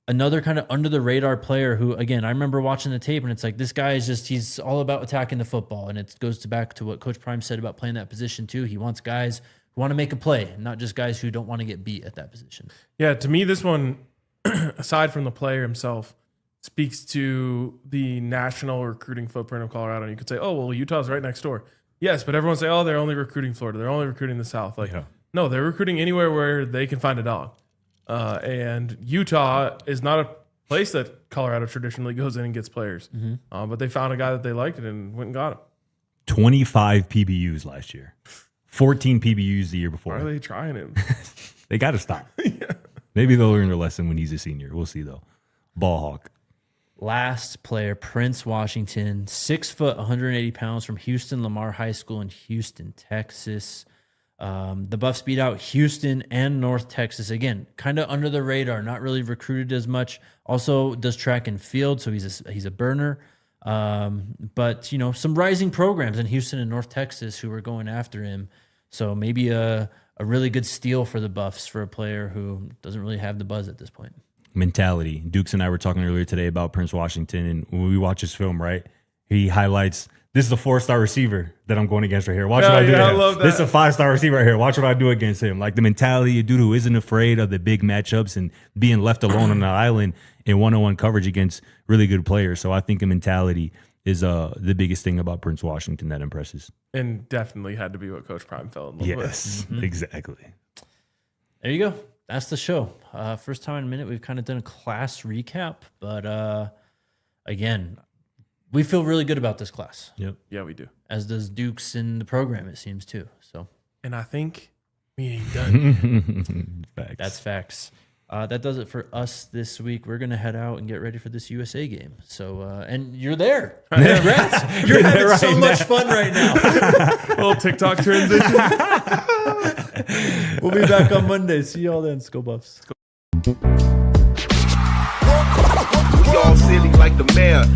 another kind of under the radar player who, again, I remember watching the tape and it's like, this guy is just, he's all about attacking the football. And it goes back to what Coach Prime said about playing that position too. He wants guys who want to make a play, not just guys who don't want to get beat at that position. Yeah, to me, this one, aside from the player himself, speaks to the national recruiting footprint of Colorado. And you could say, oh, well, Utah's right next door. Yes, but everyone say, oh, they're only recruiting Florida. They're only recruiting the South. Like, no, they're recruiting anywhere where they can find a dog. And Utah is not a place that Colorado traditionally goes in and gets players. But they found a guy that they liked and went and got him. 25 PBUs last year. 14 PBUs the year before. Why are they trying him? They got to stop. Maybe they'll learn their lesson when he's a senior. We'll see, though. Ball hawk. Last player, Prince Washington, 6 foot, 180 pounds from Houston Lamar High School in Houston, Texas. The Buffs beat out Houston and North Texas. Again, kind of under the radar, not really recruited as much. Also does track and field, so he's a burner. But, you know, some rising programs in Houston and North Texas who are going after him. So maybe a really good steal for the Buffs for a player who doesn't really have the buzz at this point. Mentality. Dukes and I were talking earlier today about Prince Washington, and when we watch his film, right, he highlights, this is a 4-star receiver that I'm going against right here. Watch what I do. I love that. This is a 5-star receiver right here. Watch what I do against him. Like the mentality, a dude who isn't afraid of the big matchups and being left alone on the island in one-on-one coverage against really good players. So I think a mentality is the biggest thing about Prince Washington that impresses. And definitely had to be what Coach Prime fell in love with. Yes, exactly. There you go. That's the show. First time in a minute we've kind of done a class recap, but again, we feel really good about this class. Yep. Yeah, we do. As does Dukes in the program, it seems too. So, and I think we ain't done. Facts. That's facts. That does it for us this week. We're gonna head out and get ready for this USA game. So, and you're there. Congrats. You're having right so much fun right now. Little TikTok transition. We'll be back on Monday. See y'all then. Go Buffs. We all silly like the mayor.